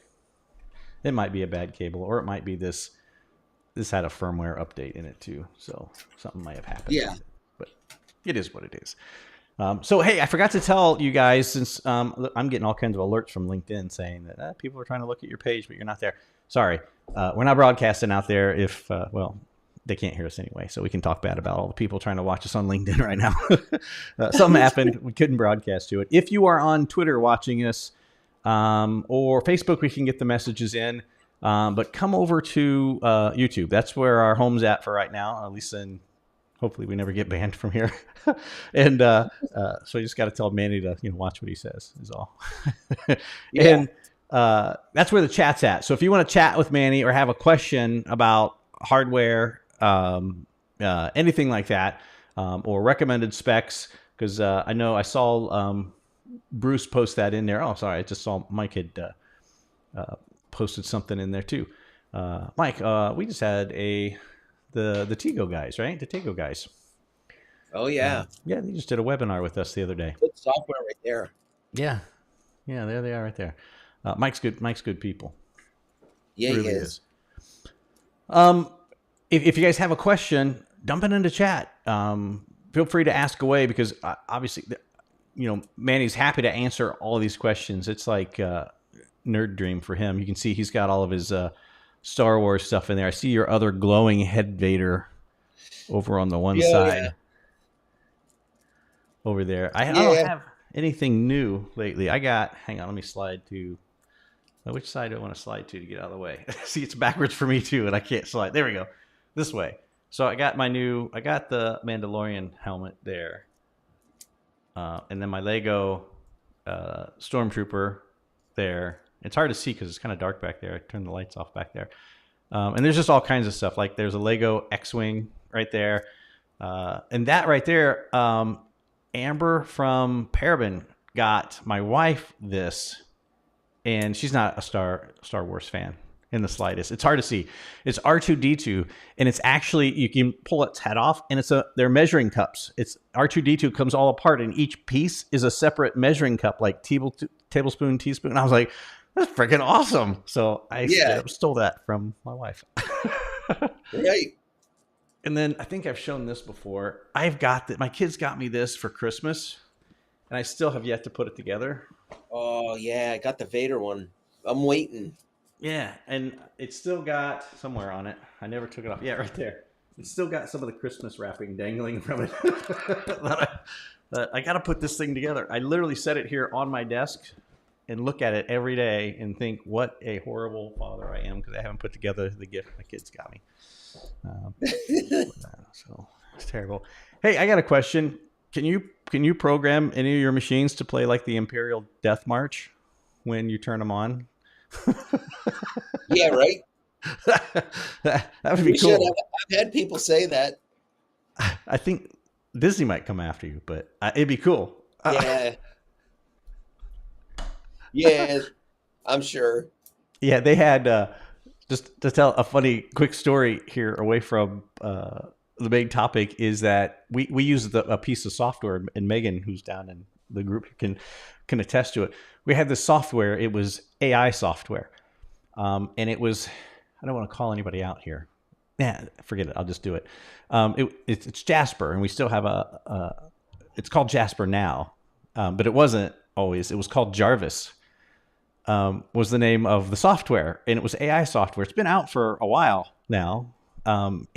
S1: it might be a bad cable, or it might be this. This had a firmware update in it too, so something might have happened
S2: Yeah.
S1: with it. But it is what it is. So hey, I forgot to tell you guys, since I'm getting all kinds of alerts from LinkedIn saying that people are trying to look at your page, but you're not there. Sorry, we're not broadcasting out there. If they can't hear us anyway, so we can talk bad about all the people trying to watch us on LinkedIn right now. Something happened. We couldn't broadcast to it. If you are on Twitter watching us or Facebook, we can get the messages in. But come over to YouTube. That's where our home's at for right now, at least in hopefully we never get banned from here. And so you just got to tell Manny to watch what he says is all.
S2: Yeah.
S1: And that's where the chat's at. So if you want to chat with Manny or have a question about hardware, anything like that, or recommended specs, because I know I saw Bruce post that in there. Oh, sorry, I just saw Mike had posted something in there too. Mike, we just had the Tego guys, right? The Tego guys.
S2: Oh yeah.
S1: Yeah, they just did a webinar with us the other day.
S2: Good software right there.
S1: Yeah, there they are right there. Mike's good. Mike's good people.
S2: Yeah,
S1: Really
S2: he is.
S1: If you guys have a question, dump it into chat. Feel free to ask away, because obviously, Manny's happy to answer all of these questions. It's like nerd dream for him. You can see he's got all of his Star Wars stuff in there. I see your other glowing head Vader over on the one side.
S2: Yeah.
S1: Over there. I
S2: Yeah.
S1: don't have anything new lately. hang on, let me slide to which side do I want to slide to get out of the way? See, it's backwards for me too, and I can't slide. There we go. This way. So I got the Mandalorian helmet there. And then my Lego Stormtrooper there. It's hard to see because it's kind of dark back there. I turned the lights off back there. And there's just all kinds of stuff. Like there's a Lego X-Wing right there. And that right there, Amber from Parabon got my wife this, and she's not a Star Wars fan in the slightest. It's hard to see. It's R2D2, and it's actually, you can pull its head off, and they're measuring cups. It's R2D2 comes all apart, and each piece is a separate measuring cup, like tablespoon, teaspoon. And I was like, that's freaking awesome. So I stole that from my wife.
S2: Right.
S1: And then I think I've shown this before. I've got that. My kids got me this for Christmas, and I still have yet to put it together.
S2: Oh yeah, I got the Vader one. I'm waiting.
S1: Yeah, and it's still got somewhere on it. I never took it off. Yeah, right there. It's still got some of the Christmas wrapping dangling from it. I got to put this thing together. I literally set it here on my desk and look at it every day and think, what a horrible father I am because I haven't put together the gift my kids got me. So it's terrible. Hey, I got a question. Can you program any of your machines to play like the Imperial Death March when you turn them on?
S2: Yeah, right.
S1: That would be cool.
S2: I've had people say that.
S1: I think Disney might come after you, but it'd be cool.
S2: Yeah. Yeah, I'm sure.
S1: Yeah, they had just to tell a funny quick story here away from the main topic is that we use a piece of software, and Megan, who's down in the group, can attest to it. We had this software. It was AI software, and it was, I don't want to call anybody out here. Yeah, forget it. I'll just do it. It's Jasper, and we still have it's called Jasper now, but it wasn't always. It was called Jarvis. Was the name of the software, and it was AI software. It's been out for a while now, and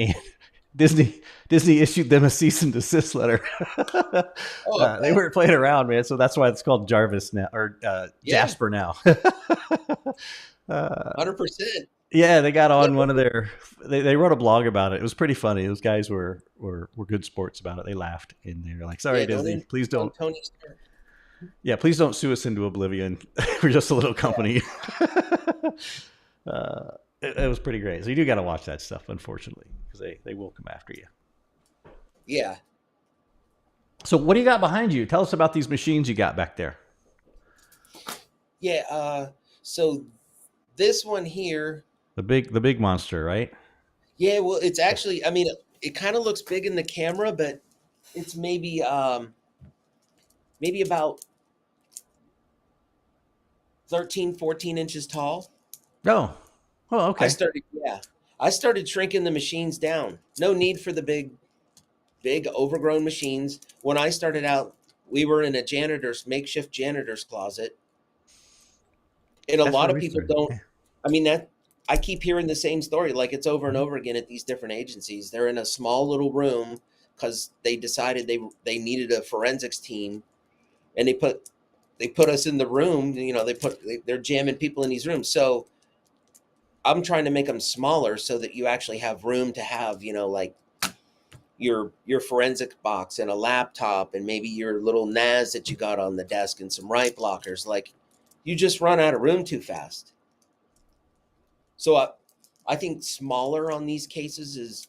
S1: Disney issued them a cease and desist letter. They weren't playing around, man. So that's why it's called Jarvis now, or Jasper now.
S2: 100%.
S1: Yeah, they got on one of their. They wrote a blog about it. It was pretty funny. Those guys were good sports about it. They laughed, and they were like, "Sorry, Disney, please don't." Yeah, please don't sue us into oblivion. We're just a little company. It was pretty great. So you do got to watch that stuff, unfortunately, because they will come after you.
S2: Yeah.
S1: So what do you got behind you? Tell us about these machines you got back there.
S2: Yeah. So this one here.
S1: The big monster, right?
S2: Yeah. Well, it's actually, I mean, it kind of looks big in the camera, but it's maybe about 13, 14 inches tall.
S1: Oh, okay.
S2: I started shrinking the machines down. No need for the big overgrown machines. When I started out, we were in a makeshift janitor's closet. And a lot of people don't, I mean, I keep hearing the same story. Like it's over and over again at these different agencies. They're in a small little room because they decided they needed a forensics team, and they put us in the room. You know, they're jamming people in these rooms. So I'm trying to make them smaller so that you actually have room to have, you know, like your forensic box and a laptop and maybe your little NAS that you got on the desk and some write blockers. Like you just run out of room too fast. So I think smaller on these cases is,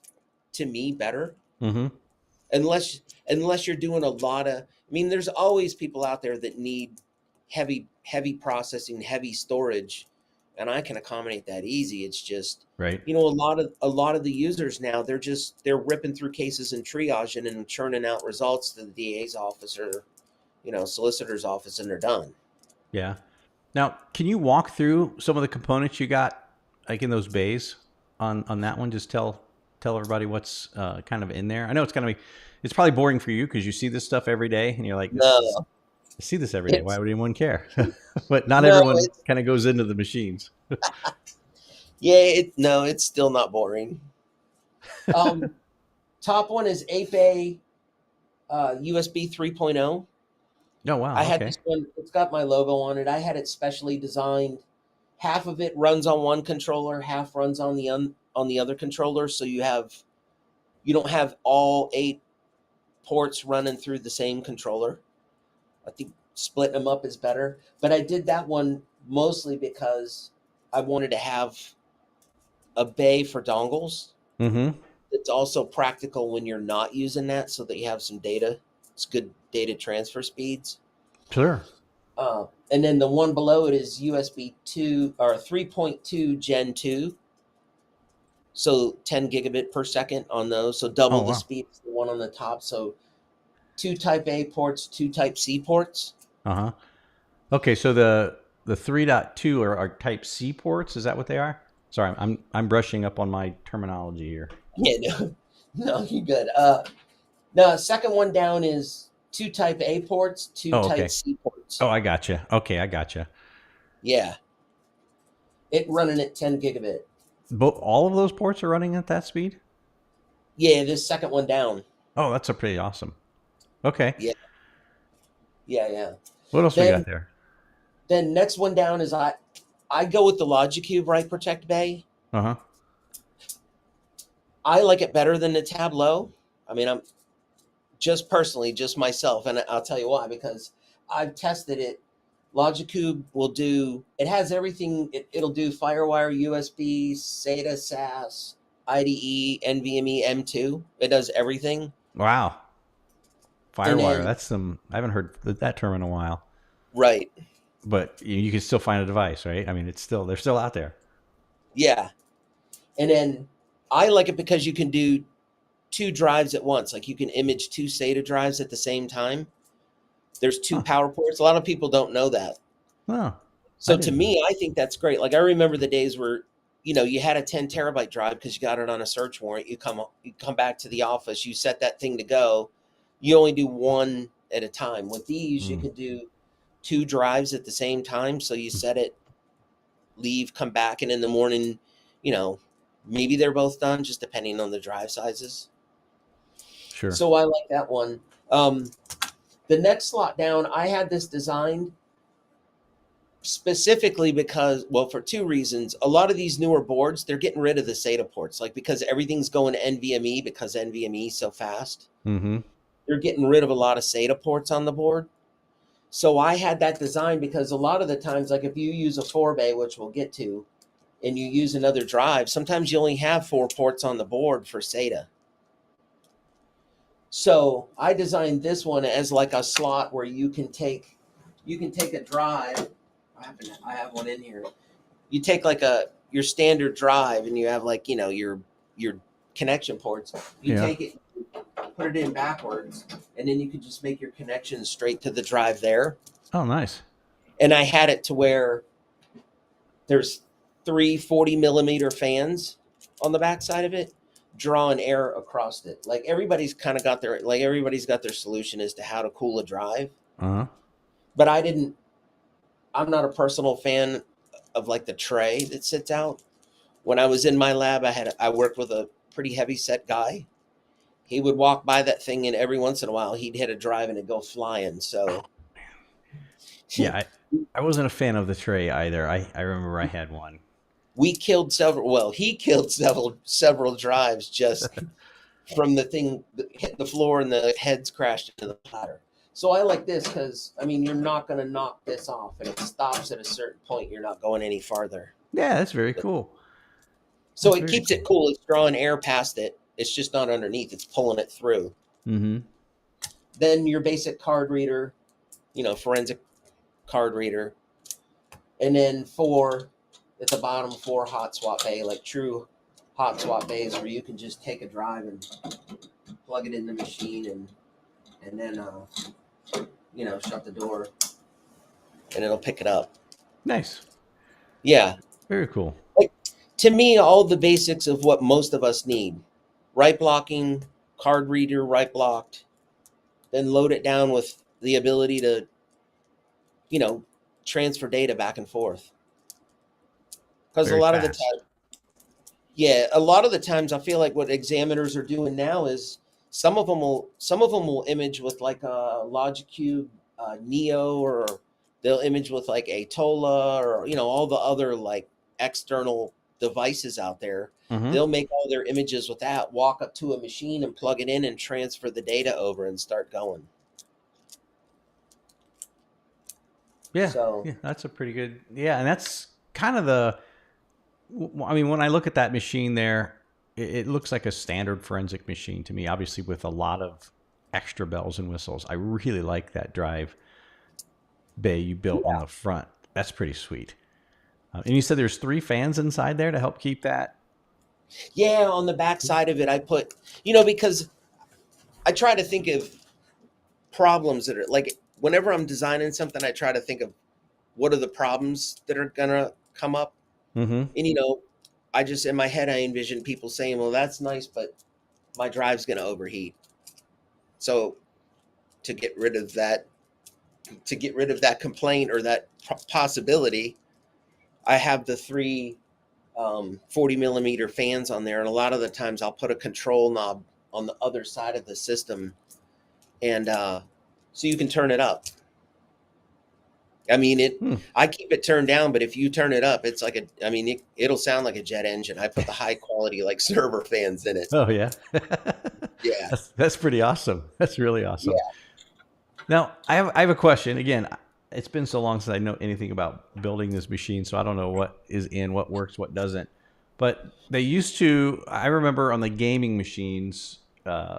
S2: to me, better.
S1: Mm-hmm.
S2: Unless you're doing a lot of, I mean, there's always people out there that need heavy processing, heavy storage, and I can accommodate that easy. It's just,
S1: right.
S2: You know, a lot of the users now, they're ripping through cases and triaging and churning out results to the DA's office or, you know, solicitor's office, and they're done.
S1: Yeah. Now, can you walk through some of the components you got, like in those bays on that one? Just tell everybody what's kind of in there. I know it's probably boring for you because you see this stuff every day and you're like,
S2: No.
S1: I see this every day. Why would anyone care? But not everyone kind of goes into the machines.
S2: Yeah, it's still not boring. Top one is Ape USB 3.0.
S1: Oh, wow.
S2: I had this one. It's got my logo on it. I had it specially designed. Half of it runs on one controller, half runs on the other controller. So you don't have all 8 ports running through the same controller. I think splitting them up is better. But I did that one mostly because I wanted to have a bay for dongles.
S1: Mm-hmm.
S2: It's also practical when you're not using that, so that you have some data. It's good data transfer speeds.
S1: Sure.
S2: And then the one below it is USB 2 or 3.2 Gen 2. So 10 gigabit per second on those. So double
S1: Oh,
S2: the
S1: wow.
S2: speed as the one on the top. So two Type A ports, two Type C ports.
S1: Uh-huh. Okay, so the 3.2 are Type C ports. Is that what they are? Sorry, I'm brushing up on my terminology here.
S2: Yeah, no, no, you good. The second one down is two Type A ports, two
S1: Oh,
S2: Type
S1: okay.
S2: C ports.
S1: Oh, I gotcha. Okay, I gotcha.
S2: Yeah, it running at 10 gigabit.
S1: But all of those ports are running at that speed?
S2: Yeah, this second one down.
S1: Oh, that's a pretty awesome. Okay.
S2: Yeah, yeah, yeah.
S1: What else we got
S2: Then
S1: there?
S2: then next one down is I go with the Logicube Write Protect Bay.
S1: Uh-huh.
S2: I like it better than the Tableau. I mean, I'm just personally, just myself, and I'll tell you why. Because I've tested it. Logicube will do. It has everything. It'll do FireWire, USB, SATA, SAS, IDE, NVMe, M2. It does everything.
S1: Wow.
S2: And
S1: Firewire.
S2: then
S1: That's some I haven't heard that term in a while.
S2: right,
S1: But you can still find a device, right? I mean, they're still out there.
S2: yeah. And then I like it because you can do two drives at once. Like you can image two SATA drives at the same time. There's two
S1: Huh.
S2: power ports. A lot of people don't know that.
S1: Oh, I
S2: So to
S1: didn't know.
S2: me, I think that's great. Like I remember the days where, you had a 10 terabyte drive because you got it on a search warrant. You come back to the office, you set that thing to go. You only do one at a time. With these, you
S1: Mm.
S2: can do two drives at the same time. So you set it, leave, come back, and in the morning, you know, maybe they're both done, just depending on the drive sizes.
S1: Sure.
S2: So I like that one. Um, the next slot down, I had this designed specifically because, well, for two reasons. A lot of these newer boards, they're getting rid of the SATA ports, like because everything's going to NVMe because NVMe is so fast.
S1: Mm-hmm.
S2: They're getting rid of a lot of SATA ports on the board. So I had that design because a lot of the times, like if you use a 4-bay, which we'll get to, and you use another drive, sometimes you only have four ports on the board for SATA. So I designed this one as like a slot where you can take a drive. I have one in here. You take like your standard drive and you have like your connection ports. You
S1: Yeah.
S2: take it, put it in backwards, and then you can just make your connections straight to the drive there.
S1: Oh, nice.
S2: And I had it to where there's three 40 millimeter fans on the back side of it, drawing air across it. Like everybody's got their solution as to how to cool a drive.
S1: Uh-huh.
S2: But I'm not a personal fan of like the tray that sits out. When I was in my lab, I worked with a pretty heavy set guy. He would walk by that thing, and every once in a while, he'd hit a drive and it'd go flying.
S1: Oh,
S2: So
S1: yeah. I wasn't a fan of the tray either. I remember I had one.
S2: we killed several. Well, he killed several drives just from the thing that hit the floor and the heads crashed into the platter. So I like this because I mean you're not going to knock this off, and it stops at a certain point. You're not going any farther.
S1: Yeah, that's very cool.
S2: So
S1: That's
S2: it
S1: very
S2: keeps it
S1: cool.
S2: cool. It's drawing air past it. It's just not underneath. It's pulling it through.
S1: Mm-hmm.
S2: Then your basic card reader, forensic card reader, and then four at the bottom, four hot swap bay, like true hot swap bays where you can just take a drive and plug it in the machine and then shut the door and it'll pick it up.
S1: Nice.
S2: Yeah.
S1: Very cool.
S2: Like to me, all the basics of what most of us need. Write blocking, card reader, write blocked, then load it down with the ability to, transfer data back and forth. Because a
S1: Very
S2: lot of the
S1: fast.
S2: time, yeah, a lot of the times I feel like what examiners are doing now is some of them will image with like a Logicube Neo, or they'll image with like a Tola, or all the other like external devices out there.
S1: Mm-hmm.
S2: They'll make all their images with that, walk up to a machine and plug it in and transfer the data over and start going.
S1: Yeah.
S2: So
S1: Yeah, that's a pretty good. Yeah, and that's kind of the. I mean, when I look at that machine there, it looks like a standard forensic machine to me. Obviously, with a lot of extra bells and whistles. I really like that drive. bay you built on
S2: Yeah.
S1: the front. That's pretty sweet. And you said there's 3 fans inside there to help keep that.
S2: Yeah, on the back side of it, I put, because I try to think of problems that are like whenever I'm designing something, I try to think of what are the problems that are gonna come up.
S1: Mm-hmm.
S2: And I just in my head I envision people saying, "Well, that's nice, but my drive's gonna overheat." So to get rid of that, complaint or that possibility, I have the three 40 millimeter fans on there, and a lot of the times I'll put a control knob on the other side of the system, and so you can turn it up. I mean,
S1: Hmm.
S2: I keep it turned down, but if you turn it up, it's like it'll sound like a jet engine. I put the high quality like server fans in it.
S1: Oh yeah.
S2: Yeah,
S1: That's pretty awesome. That's really awesome.
S2: yeah,
S1: Now I have a question. Again, it's been so long since I know anything about building this machine, so I don't know what is in, what works, what doesn't. But they used to. I remember on the gaming machines,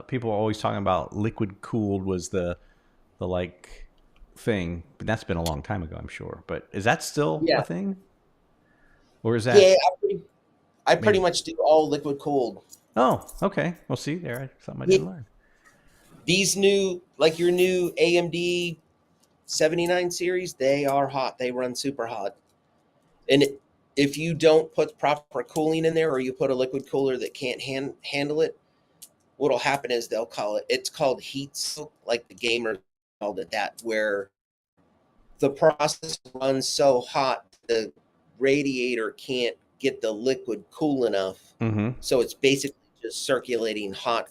S1: people were always talking about liquid cooled was the like thing, but that's been a long time ago, I'm sure. But is that still a
S2: yeah,
S1: thing, or is
S2: yeah.
S1: that
S2: I pretty
S1: maybe?
S2: much do all liquid cooled.
S1: Oh, okay. Well, see, there, something I didn't learn.
S2: These new, like your new AMD 79 series, they are hot. They run super hot. And if you don't put proper cooling in there or you put a liquid cooler that can't handle it, what'll happen is it's called heat soak, like the gamers called it that, where the process runs so hot the radiator can't get the liquid cool enough.
S1: Mm-hmm.
S2: So it's basically just circulating hot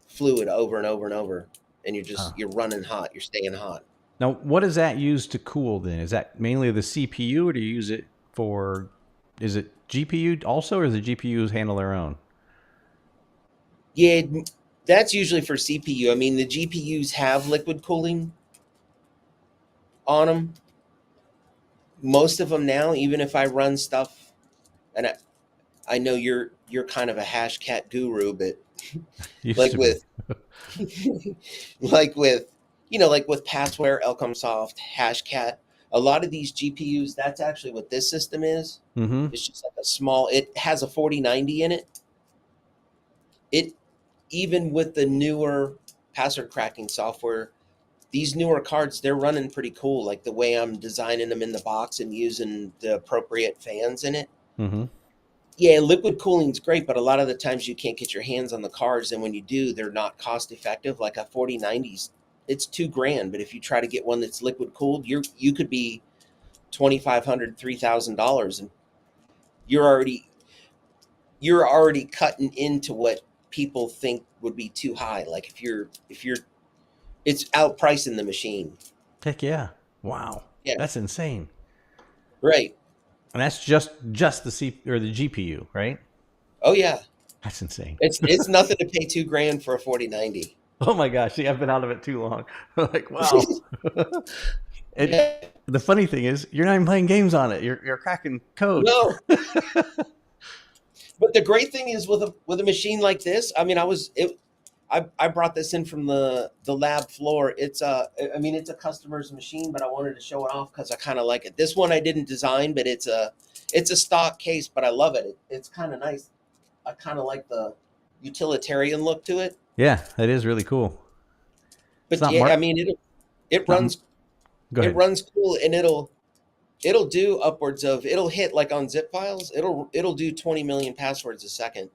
S2: fluid over and over and over. And
S1: Oh.
S2: you're running hot, you're staying hot.
S1: Now, what is that used to cool then? Is that mainly the CPU, or do you use it for? Is it GPU also, or does the GPUs handle their own?
S2: Yeah, that's usually for CPU. I mean, the GPUs have liquid cooling on them. Most of them now, even if I run stuff, and I know you're kind of a hash cat guru, but
S1: Used
S2: like
S1: to be.
S2: with like with like with Passware, Elcomsoft, Hashcat, a lot of these GPUs, that's actually what this system is.
S1: Mm-hmm.
S2: It's just like a small. It has a 4090 in it. It even with the newer password cracking software, these newer cards, they're running pretty cool. Like the way I'm designing them in the box and using the appropriate fans in it.
S1: Mm-hmm.
S2: Yeah, liquid cooling's great, but a lot of the times you can't get your hands on the cards, and when you do, they're not cost effective. Like a 4090s, it's $2,000, but if you try to get one that's liquid cooled, you could be $2,500, $3,000, and you're already you're already cutting into what people think would be too high. Like if you're it's outpricing the machine.
S1: Heck yeah! Wow,
S2: Yeah,
S1: that's insane.
S2: right.
S1: And that's just the C or the GPU, right?
S2: Oh yeah,
S1: That's insane.
S2: it's nothing to pay $2,000 for a 4090.
S1: Oh my gosh, see, I've been out of it too long. Like, wow. And
S2: Yeah,
S1: the funny thing is, you're not even playing games on it. You're cracking code.
S2: no. But the great thing is with a machine like this, I mean, I brought this in from the lab floor. It's a customer's machine, but I wanted to show it off because I kind of like it. This one I didn't design, but it's a stock case, but I love it. It's kind of nice. I kind of like the utilitarian look to it.
S1: Yeah, that is really cool. It's
S2: But
S1: not
S2: yeah, I
S1: Mark.
S2: mean it
S1: It's not.
S2: runs
S1: Go
S2: it
S1: ahead.
S2: runs cool, and it'll do upwards of it'll hit like on zip files. It'll do 20 million passwords a second.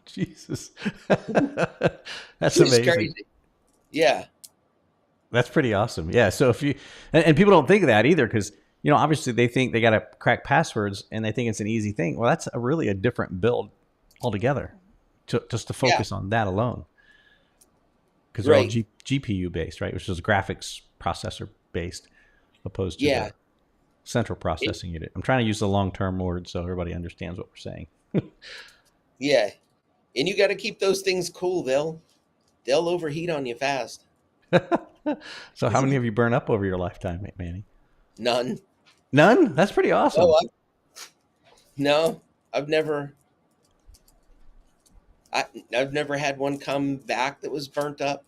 S1: Jesus, that's
S2: It's
S1: amazing.
S2: crazy. Yeah.
S1: That's pretty awesome. Yeah. So if you and people don't think of that either, because obviously they think they got to crack passwords and they think it's an easy thing. Well, that's really a different build altogether. Just to
S2: Yeah.
S1: focus on that alone, because they're all
S2: Right.
S1: GPU based, right? Which is graphics processor based, opposed to
S2: Yeah.
S1: the central
S2: It,
S1: processing unit. I'm trying to use the long term word so everybody understands what we're saying.
S2: yeah. And you got to keep those things cool. They'll overheat on you fast.
S1: So, how many have you burned up over your lifetime, Manny?
S2: None.
S1: None. That's pretty
S2: Oh,
S1: awesome.
S2: no. I've never I, I've never had one come back that was burnt up.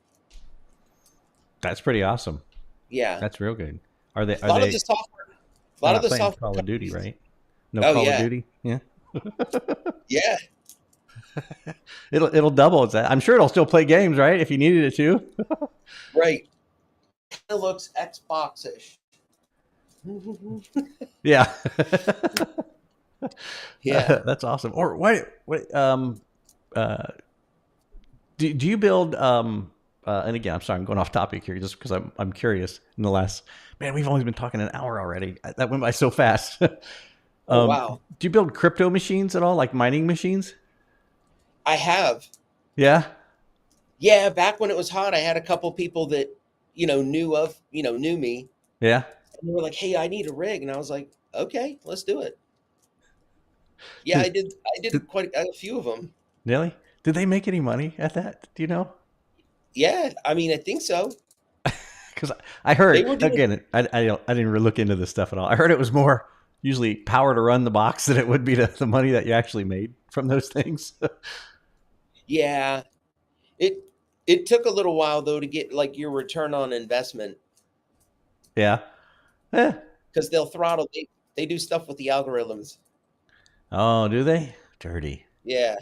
S1: That's pretty awesome.
S2: Yeah.
S1: That's real good. Are they?
S2: A
S1: Are
S2: lot of the
S1: they?
S2: software, a
S1: They're
S2: lot of
S1: not
S2: the
S1: playing
S2: software
S1: Call of Duty,
S2: companies.
S1: right? No
S2: Oh
S1: Call of
S2: yeah,
S1: Duty. Yeah.
S2: yeah,
S1: It'll double. I'm sure it'll still play games, right? If you needed it to.
S2: right. It looks Xbox-ish.
S1: Yeah.
S2: Yeah.
S1: That's awesome. Or what? Uh, do you build? And again, I'm sorry, I'm going off topic here just because I'm curious. In the last man, we've only been talking an hour already. That went by so fast.
S2: Oh wow.
S1: Do you build crypto machines at all, like mining machines?
S2: I have.
S1: Yeah.
S2: Yeah, back when it was hot, I had a couple people that knew me,
S1: Yeah.
S2: and they were like, "Hey, I need a rig," and I was like, "Okay, let's do it." Yeah,
S1: Did,
S2: I did
S1: did
S2: quite a few of them.
S1: Nelly? Did they make any money at that? Do you know?
S2: Yeah, I mean, I think so.
S1: Because I
S2: They
S1: heard
S2: were doing.
S1: again, I didn't really look into this stuff at all. I heard it was more usually power to run the box than it would be to the money that you actually made from those things.
S2: Yeah, it it took a little while though to get like your return on investment
S1: Yeah. Eh.
S2: because they'll throttle. They do stuff with the algorithms.
S1: Oh, do they? Dirty,
S2: Yeah,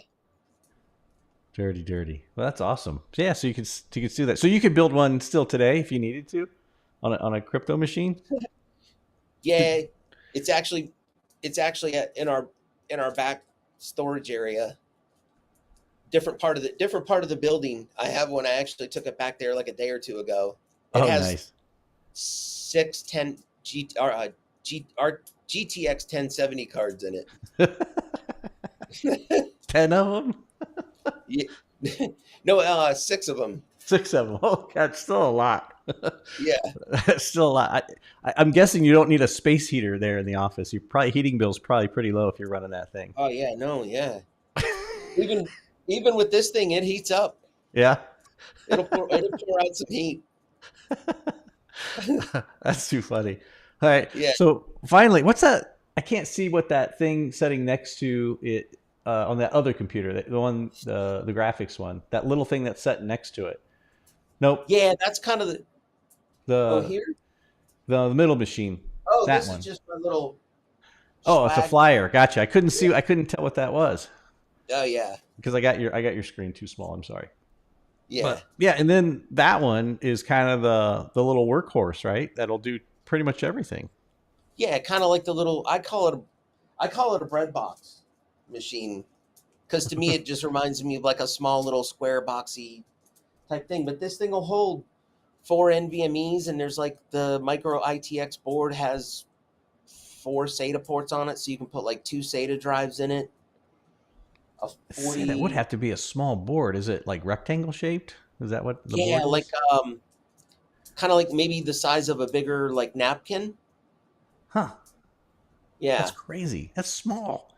S1: dirty, dirty. Well, that's awesome. So, yeah, so you could do that. So you could build one still today if you needed to, on a crypto machine.
S2: yeah. It's actually in our back storage area. Different part of the building. I have one. I actually took it back there like a day or two ago. It
S1: Oh,
S2: has
S1: nice.
S2: 610 G or GTX 1070 cards in it.
S1: 10 of them.
S2: Yeah. No, six of them.
S1: 6 of them. Oh, God, still a lot.
S2: Yeah.
S1: That's still a lot. I'm guessing you don't need a space heater there in the office. Your probably heating bill's probably pretty low if you're running that thing.
S2: Oh yeah. No. Yeah. Even even with this thing, it heats up.
S1: Yeah.
S2: It'll pour out some heat.
S1: That's too funny. All right.
S2: Yeah.
S1: So finally, what's that? I can't see what that thing setting next to it on that other computer, the one, the graphics one, that little thing that's set next to it. Nope.
S2: Yeah. That's kind of the. Oh,
S1: The
S2: here.
S1: the middle machine.
S2: Oh,
S1: That
S2: this is
S1: one.
S2: just my little
S1: Oh, it's a
S2: swag.
S1: flyer. Gotcha. I couldn't
S2: Yeah.
S1: see. I couldn't tell what that was
S2: Oh yeah.
S1: because I got your screen too small. I'm sorry.
S2: Yeah.
S1: But yeah, and then that one is kind of the little workhorse, right? That'll do pretty much everything.
S2: Yeah. Kind of like the little. I call it a bread box machine because to me it just reminds me of like a small little square boxy type thing. But this thing will hold four NVMe's, and there's like the micro ITX board has four SATA ports on it, so you can put like two SATA drives in it. A
S1: Say that would
S2: 40,
S1: have to be a small board. Is it like rectangle shaped? Is that what the
S2: yeah,
S1: board
S2: like
S1: is?
S2: kind of like maybe the size of a bigger like napkin.
S1: Huh. That's
S2: Yeah,
S1: crazy. That's small.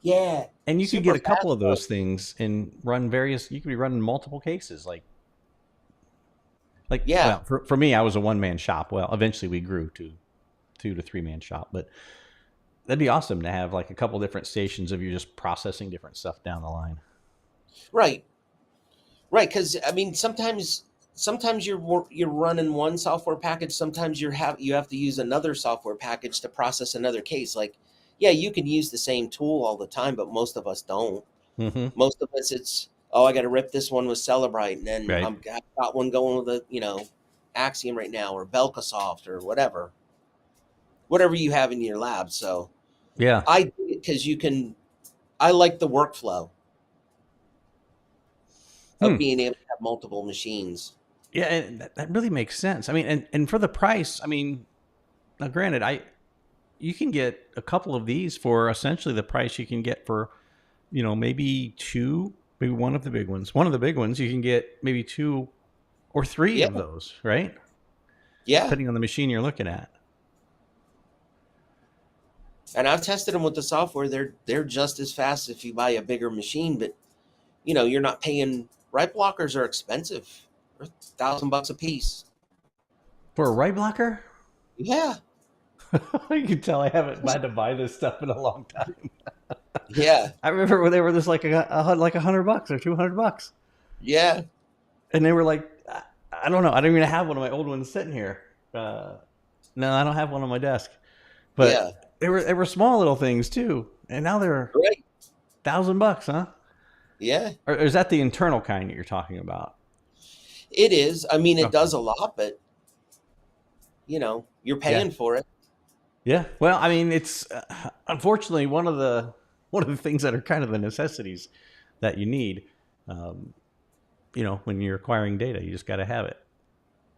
S2: yeah,
S1: And you could
S2: super
S1: get a couple
S2: fast
S1: of
S2: though.
S1: those things and run various. You could be running multiple cases.
S2: Yeah,
S1: Well, for me, I was a one man shop. Well, eventually we grew to 2 to 3 man shop, but that'd be awesome to have like a couple different stations of you just processing different stuff down the line.
S2: right, right. Because I mean, sometimes you're running one software package. Sometimes you have to use another software package to process another case. Like, yeah, you can use the same tool all the time, but most of us don't.
S1: Mm-hmm.
S2: Most of us, it's, oh, I got to rip this one with Celebrite, and then
S1: Right.
S2: I've got one going with Axiom right now, or Belkasoft, or whatever you have in your lab. So
S1: Yeah.
S2: I do it because you can. I like the workflow of
S1: Hmm.
S2: being able to have multiple machines.
S1: Yeah, and that really makes sense. I mean, and for the price, I mean, now granted, you can get a couple of these for essentially the price you can get for, maybe two, maybe one of the big ones. One of the big ones you can get maybe two or three
S2: Yeah,
S1: of those, right?
S2: yeah.
S1: Depending on the machine you're looking at.
S2: And I've tested them with the software. They're just as fast if you buy a bigger machine, but you're not paying. Right blockers are expensive. They're $1,000 a piece.
S1: For a right blocker,
S2: Yeah,
S1: you can tell I haven't had to buy this stuff in a long time.
S2: yeah,
S1: I remember when they were just like like $100 or $200,
S2: yeah.
S1: and they were like, I don't know, I don't even have one of my old ones sitting here. No, I don't have one on my desk. But
S2: Yeah,
S1: they were small little things too, and now they're
S2: right.
S1: $1,000, huh?
S2: Yeah,
S1: Or is that the internal kind that you're talking about?
S2: it is. I mean, it
S1: Okay.
S2: does a lot, but you're
S1: Yeah.
S2: paying for it.
S1: Yeah. Well, I mean, it's unfortunately one of the things that are kind of the necessities that you need. Um, when you're acquiring data, you just got to have it.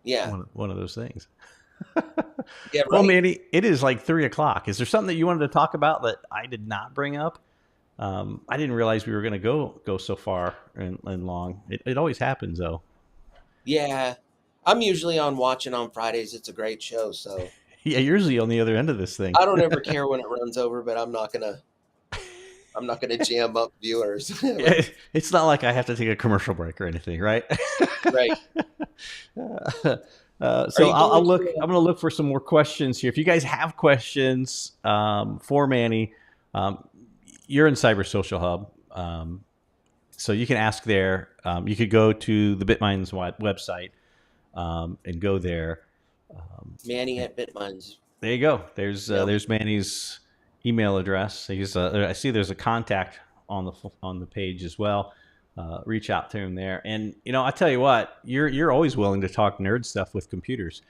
S2: Yeah,
S1: One of those things.
S2: yeah,
S1: Well,
S2: right.
S1: Manny, it is like 3 o'clock. Is there something that you wanted to talk about that I did not bring up? I didn't realize we were going to go so far and long. It always happens though.
S2: Yeah, I'm usually on watching on Fridays. It's a great show, so
S1: Yeah, you're usually on the other end of this thing.
S2: I don't ever care when it runs over. But I'm not gonna jam up viewers.
S1: Yeah, it's not like I have to take a commercial break or anything, right?
S2: Right. Are
S1: So
S2: you
S1: I'll
S2: going to?
S1: look. I'm going to look for some more questions here. If you guys have questions for Manny, um, you're in Cyber Social Hub, so you can ask there. You could go to the Bitmines website and go there.
S2: Manny at Bitmines.
S1: There you go. There's Manny's email address. I see there's a contact on the page as well. Reach out to him there, and I tell you what, you're always willing to talk nerd stuff with computers.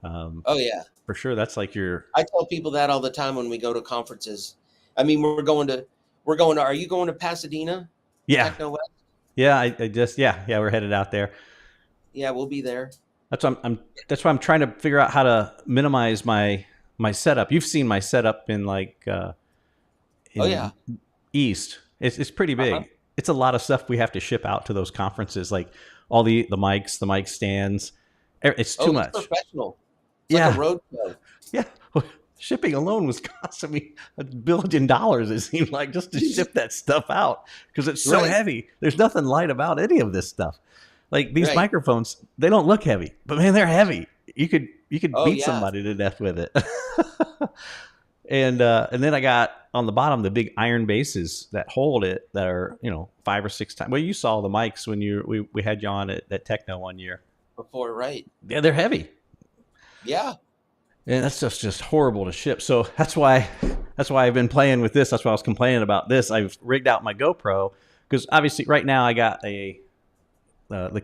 S1: Um,
S2: Oh yeah,
S1: for sure, that's like your
S2: I tell people that all the time when we go to conferences. I mean, we're going to. Are you going to Pasadena?
S1: yeah
S2: Techno West?
S1: yeah. I just yeah we're headed out there.
S2: Yeah, we'll be there.
S1: That's why I'm trying to figure out how to minimize my setup. You've seen my setup in
S2: Oh
S1: in
S2: yeah.
S1: the East. It's pretty
S2: Uh huh.
S1: big. It's a lot of stuff we have to ship out to those conferences, like all the mic stands. It's too
S2: Oh, it's
S1: much.
S2: professional. It's like a
S1: Yeah,
S2: road show.
S1: yeah. Shipping alone was costing me $1 billion. It seemed like just to ship that stuff out because it's so
S2: Right.
S1: heavy. There's nothing light about any of this stuff. Like these
S2: Right.
S1: microphones, they don't look heavy, but man, they're heavy. You could
S2: Oh
S1: beat
S2: yeah.
S1: somebody to death with it. And then I got on the bottom the big iron bases that hold it that are 5 or 6 times. Well, you saw the mics when we had you on at that Techno one year.
S2: Before, right.
S1: Yeah, they're heavy.
S2: Yeah.
S1: And that's just horrible to ship. So that's why I've been playing with this. That's why I was complaining about this. I've rigged out my GoPro because obviously right now I got the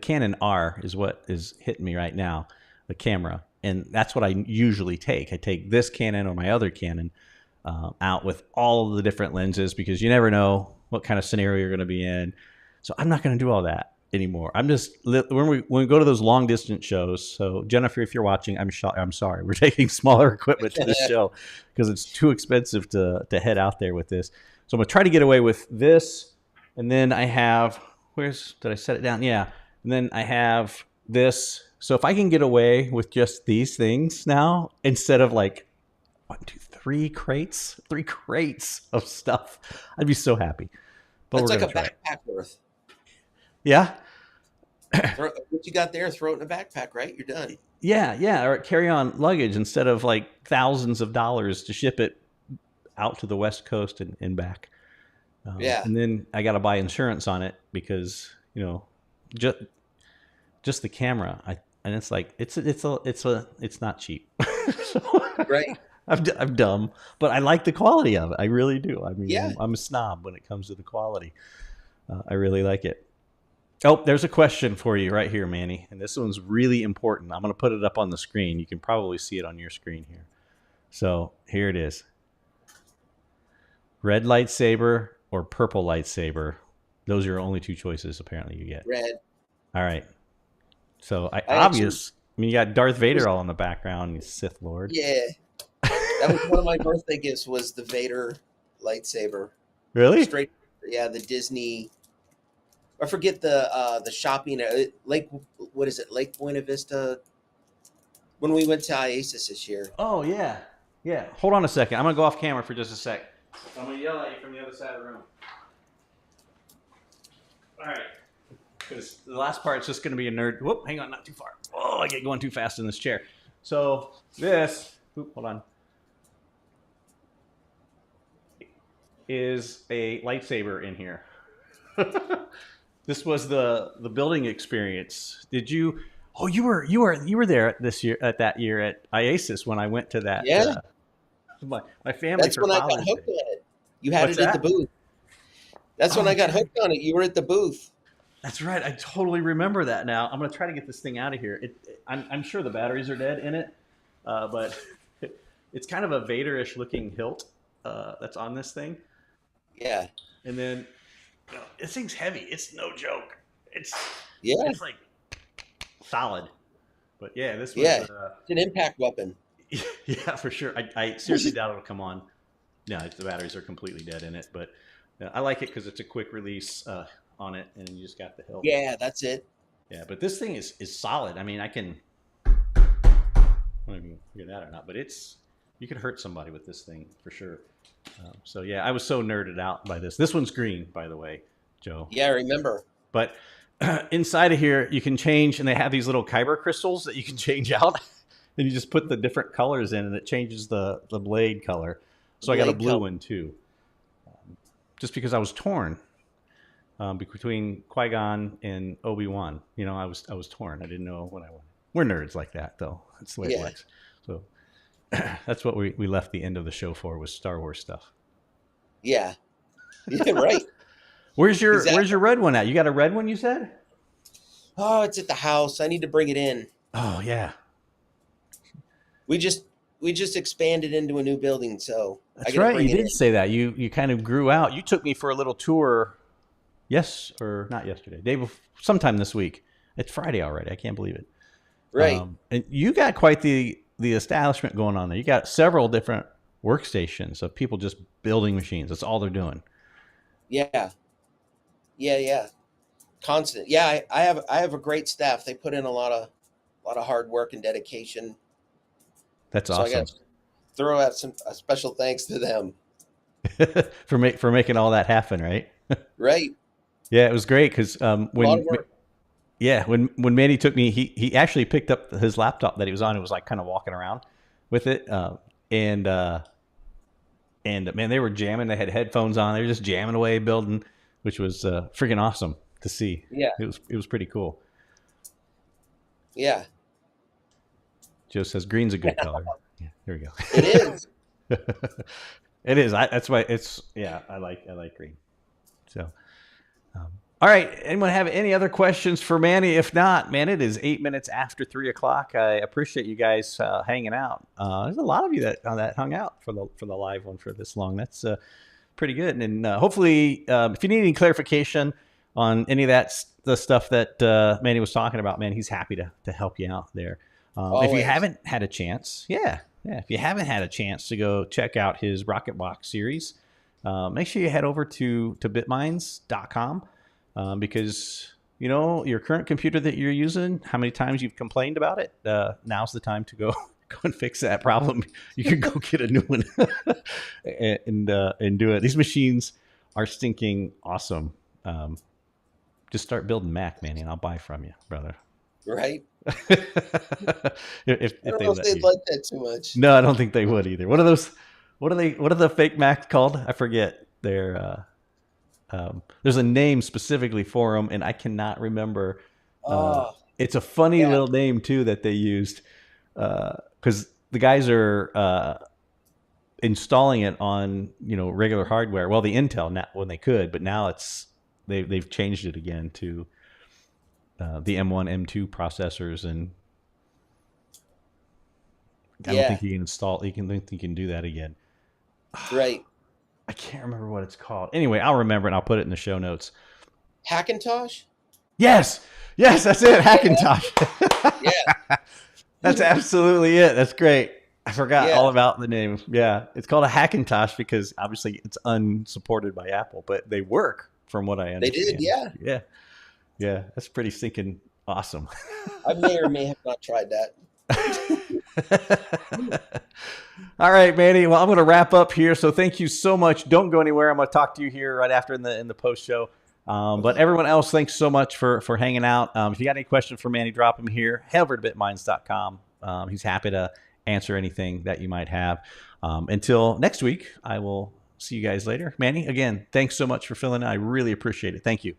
S1: Canon R is what is hitting me right now, the camera, and that's what I usually take. I take this Canon or my other Canon out with all of the different lenses because you never know what kind of scenario you're going to be in. So I'm not going to do all that anymore. I'm just when we go to those long distance shows. So Jennifer, if you're watching, I'm sorry. We're taking smaller equipment to this show because it's too expensive to head out there with this. So I'm gonna try to get away with this, and then I have did I set it down? Yeah, and then I have this. So if I can get away with just these things now instead of like 3 crates of stuff, I'd be so happy. But
S2: That's
S1: we're
S2: like
S1: gonna
S2: a
S1: try it.
S2: backpack worth.
S1: Yeah.
S2: What you got there, throw it in a backpack, right? You're done.
S1: Yeah, or carry on luggage instead of like thousands of dollars to ship it out to the West Coast and back.
S2: Yeah.
S1: And then I got to buy insurance on it because just just the camera. And it's like it's not cheap. So,
S2: Right.
S1: I'm dumb, but I like the quality of it. I really do. I mean,
S2: Yeah.
S1: I'm a snob when it comes to the quality. I really like it. Oh, there's a question for you right here, Manny. And this one's really important. I'm going to put it up on the screen. You can probably see it on your screen here. So here it is. Red lightsaber or purple lightsaber. Those are your only two choices, apparently, you get.
S2: Red.
S1: All right. So
S2: I actually
S1: you got Darth
S2: was.
S1: Vader all in the background, you Sith Lord.
S2: Yeah. That was one of my birthday gifts. Was the Vader lightsaber.
S1: Really?
S2: Straight. Yeah. The Disney. I forget the shopping Lake. What is it? Lake Buena Vista. When we went to IASIS this year.
S1: Oh, yeah. Yeah. Hold on a second. I'm going to go off camera for just a sec. I'm going to yell at you from the other side of the room. All right. Because the last part is just going to be a nerd. Whoop, hang on, not too far. Oh, I get going too fast in this chair. So hold on, is a lightsaber in here. This was the building experience. Did you? Oh, you were there this year at that year at IASIS when I went to that.
S2: Yeah,
S1: My family
S2: that's
S1: for
S2: when I got
S1: Father's Day.
S2: hooked on it. You had
S1: What's
S2: it at the
S1: that?
S2: booth. That's when
S1: Oh,
S2: I got
S1: that's right.
S2: hooked on it. You were at the booth.
S1: That's right. I totally remember that now. I'm gonna try to get this thing out of here. I'm sure the batteries are dead in it, but it's kind of a Vader-ish looking hilt that's on this thing,
S2: Yeah,
S1: and then this thing's heavy. It's no joke. It's
S2: yeah,
S1: it's like solid. But yeah, this was
S2: yeah. It's an impact weapon.
S1: yeah, for sure. I seriously doubt it'll come on. No, the batteries are completely dead in it, but I like it because it's a quick release on it, and you just got the hilt.
S2: Yeah, that's it.
S1: Yeah, but this thing is solid. I mean, I don't know if you can hear that or not, but you could hurt somebody with this thing for sure. So yeah, I was so nerded out by this. This one's green, by the way, Joe.
S2: Yeah, I remember.
S1: But inside of here, you can change, and they have these little kyber crystals that you can change out, and you just put the different colors in, and it changes the blade color. So I got a blue one too, just because I was torn between Qui-Gon and Obi-Wan. You know, I was torn. I didn't know what I wanted. We're nerds like that, though. That's the way it works. So that's what we left the end of the show for, was Star Wars stuff.
S2: Yeah. Yeah, right.
S1: Where's your red one at? You got a red one, you said?
S2: Oh, it's at the house. I need to bring it in.
S1: Oh yeah.
S2: We just expanded into a new building, so
S1: that's right. You did say that. You kind of grew out. You took me for a little tour. Yes, or not yesterday. Day before, sometime this week. It's Friday already. I can't believe it.
S2: Right.
S1: And you got quite the establishment going on there. You got several different workstations of people just building machines. That's all they're doing.
S2: Yeah. Yeah. Constant. Yeah, I have a great staff. They put in a lot of hard work and dedication.
S1: That's awesome.
S2: So I got to throw out a special thanks to them
S1: for making all that happen, right?
S2: Right.
S1: Yeah, it was great because when Manny took me, he actually picked up his laptop that he was on. It was like kind of walking around with it, and man, they were jamming. They had headphones on. They were just jamming away, building, which was freaking awesome to see.
S2: Yeah,
S1: it was pretty cool.
S2: Yeah.
S1: Joe says green's a good color. Yeah, here we go.
S2: It is.
S1: It is. That's why it's. Yeah, I like green. So. All right. Anyone have any other questions for Manny? If not, man, it is 8 minutes after 3 o'clock. I appreciate you guys hanging out. There's a lot of you that hung out for the live one for this long. That's pretty good. And hopefully, if you need any clarification on any of the stuff that Manny was talking about, man, he's happy to help you out there. If you haven't had a chance, if you haven't had a chance to go check out his Rocket Box series, make sure you head over to bitmines.com. Because your current computer that you're using, how many times you've complained about it, now's the time to go and fix that problem. You can go get a new one and do it. These machines are stinking awesome. Just start building Mac, Manny, and I'll buy from you, brother.
S2: Right.
S1: if
S2: I don't know if they'd like that too much.
S1: No, I don't think they would either. What are those? What are the fake Macs called? I forget. They're there's a name specifically for them, and I cannot remember. It's a funny little name too that they used because the guys are installing it on regular hardware. Well, the Intel now when they could, but now they've changed it again to the M1, M2 processors, and I don't think you can install. You can do that again.
S2: Right.
S1: I can't remember what it's called. Anyway, I'll remember it and I'll put it in the show notes.
S2: Hackintosh?
S1: Yes, that's it. Hackintosh.
S2: Yeah.
S1: That's absolutely it. That's great. I forgot all about the name. Yeah, it's called a Hackintosh because obviously it's unsupported by Apple, but they work from what I understand.
S2: They did,
S1: yeah. That's pretty stinking awesome.
S2: I may or may have not tried that.
S1: All right, Manny. Well, I'm going to wrap up here. So thank you so much. Don't go anywhere. I'm going to talk to you here right after in the post show. But everyone else, thanks so much for hanging out. If you got any questions for Manny, drop them here. Head over to bitmines.com. He's happy to answer anything that you might have. Until next week, I will see you guys later. Manny, again, thanks so much for filling in. I really appreciate it. Thank you.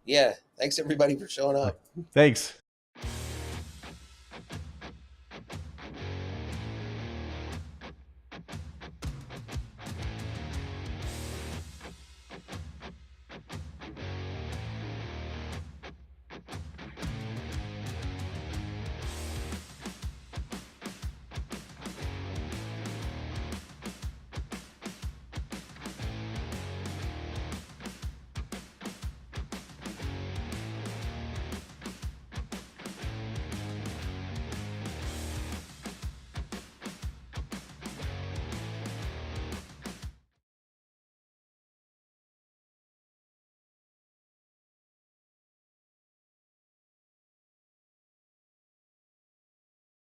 S2: Yeah. Thanks everybody for showing up.
S1: Thanks.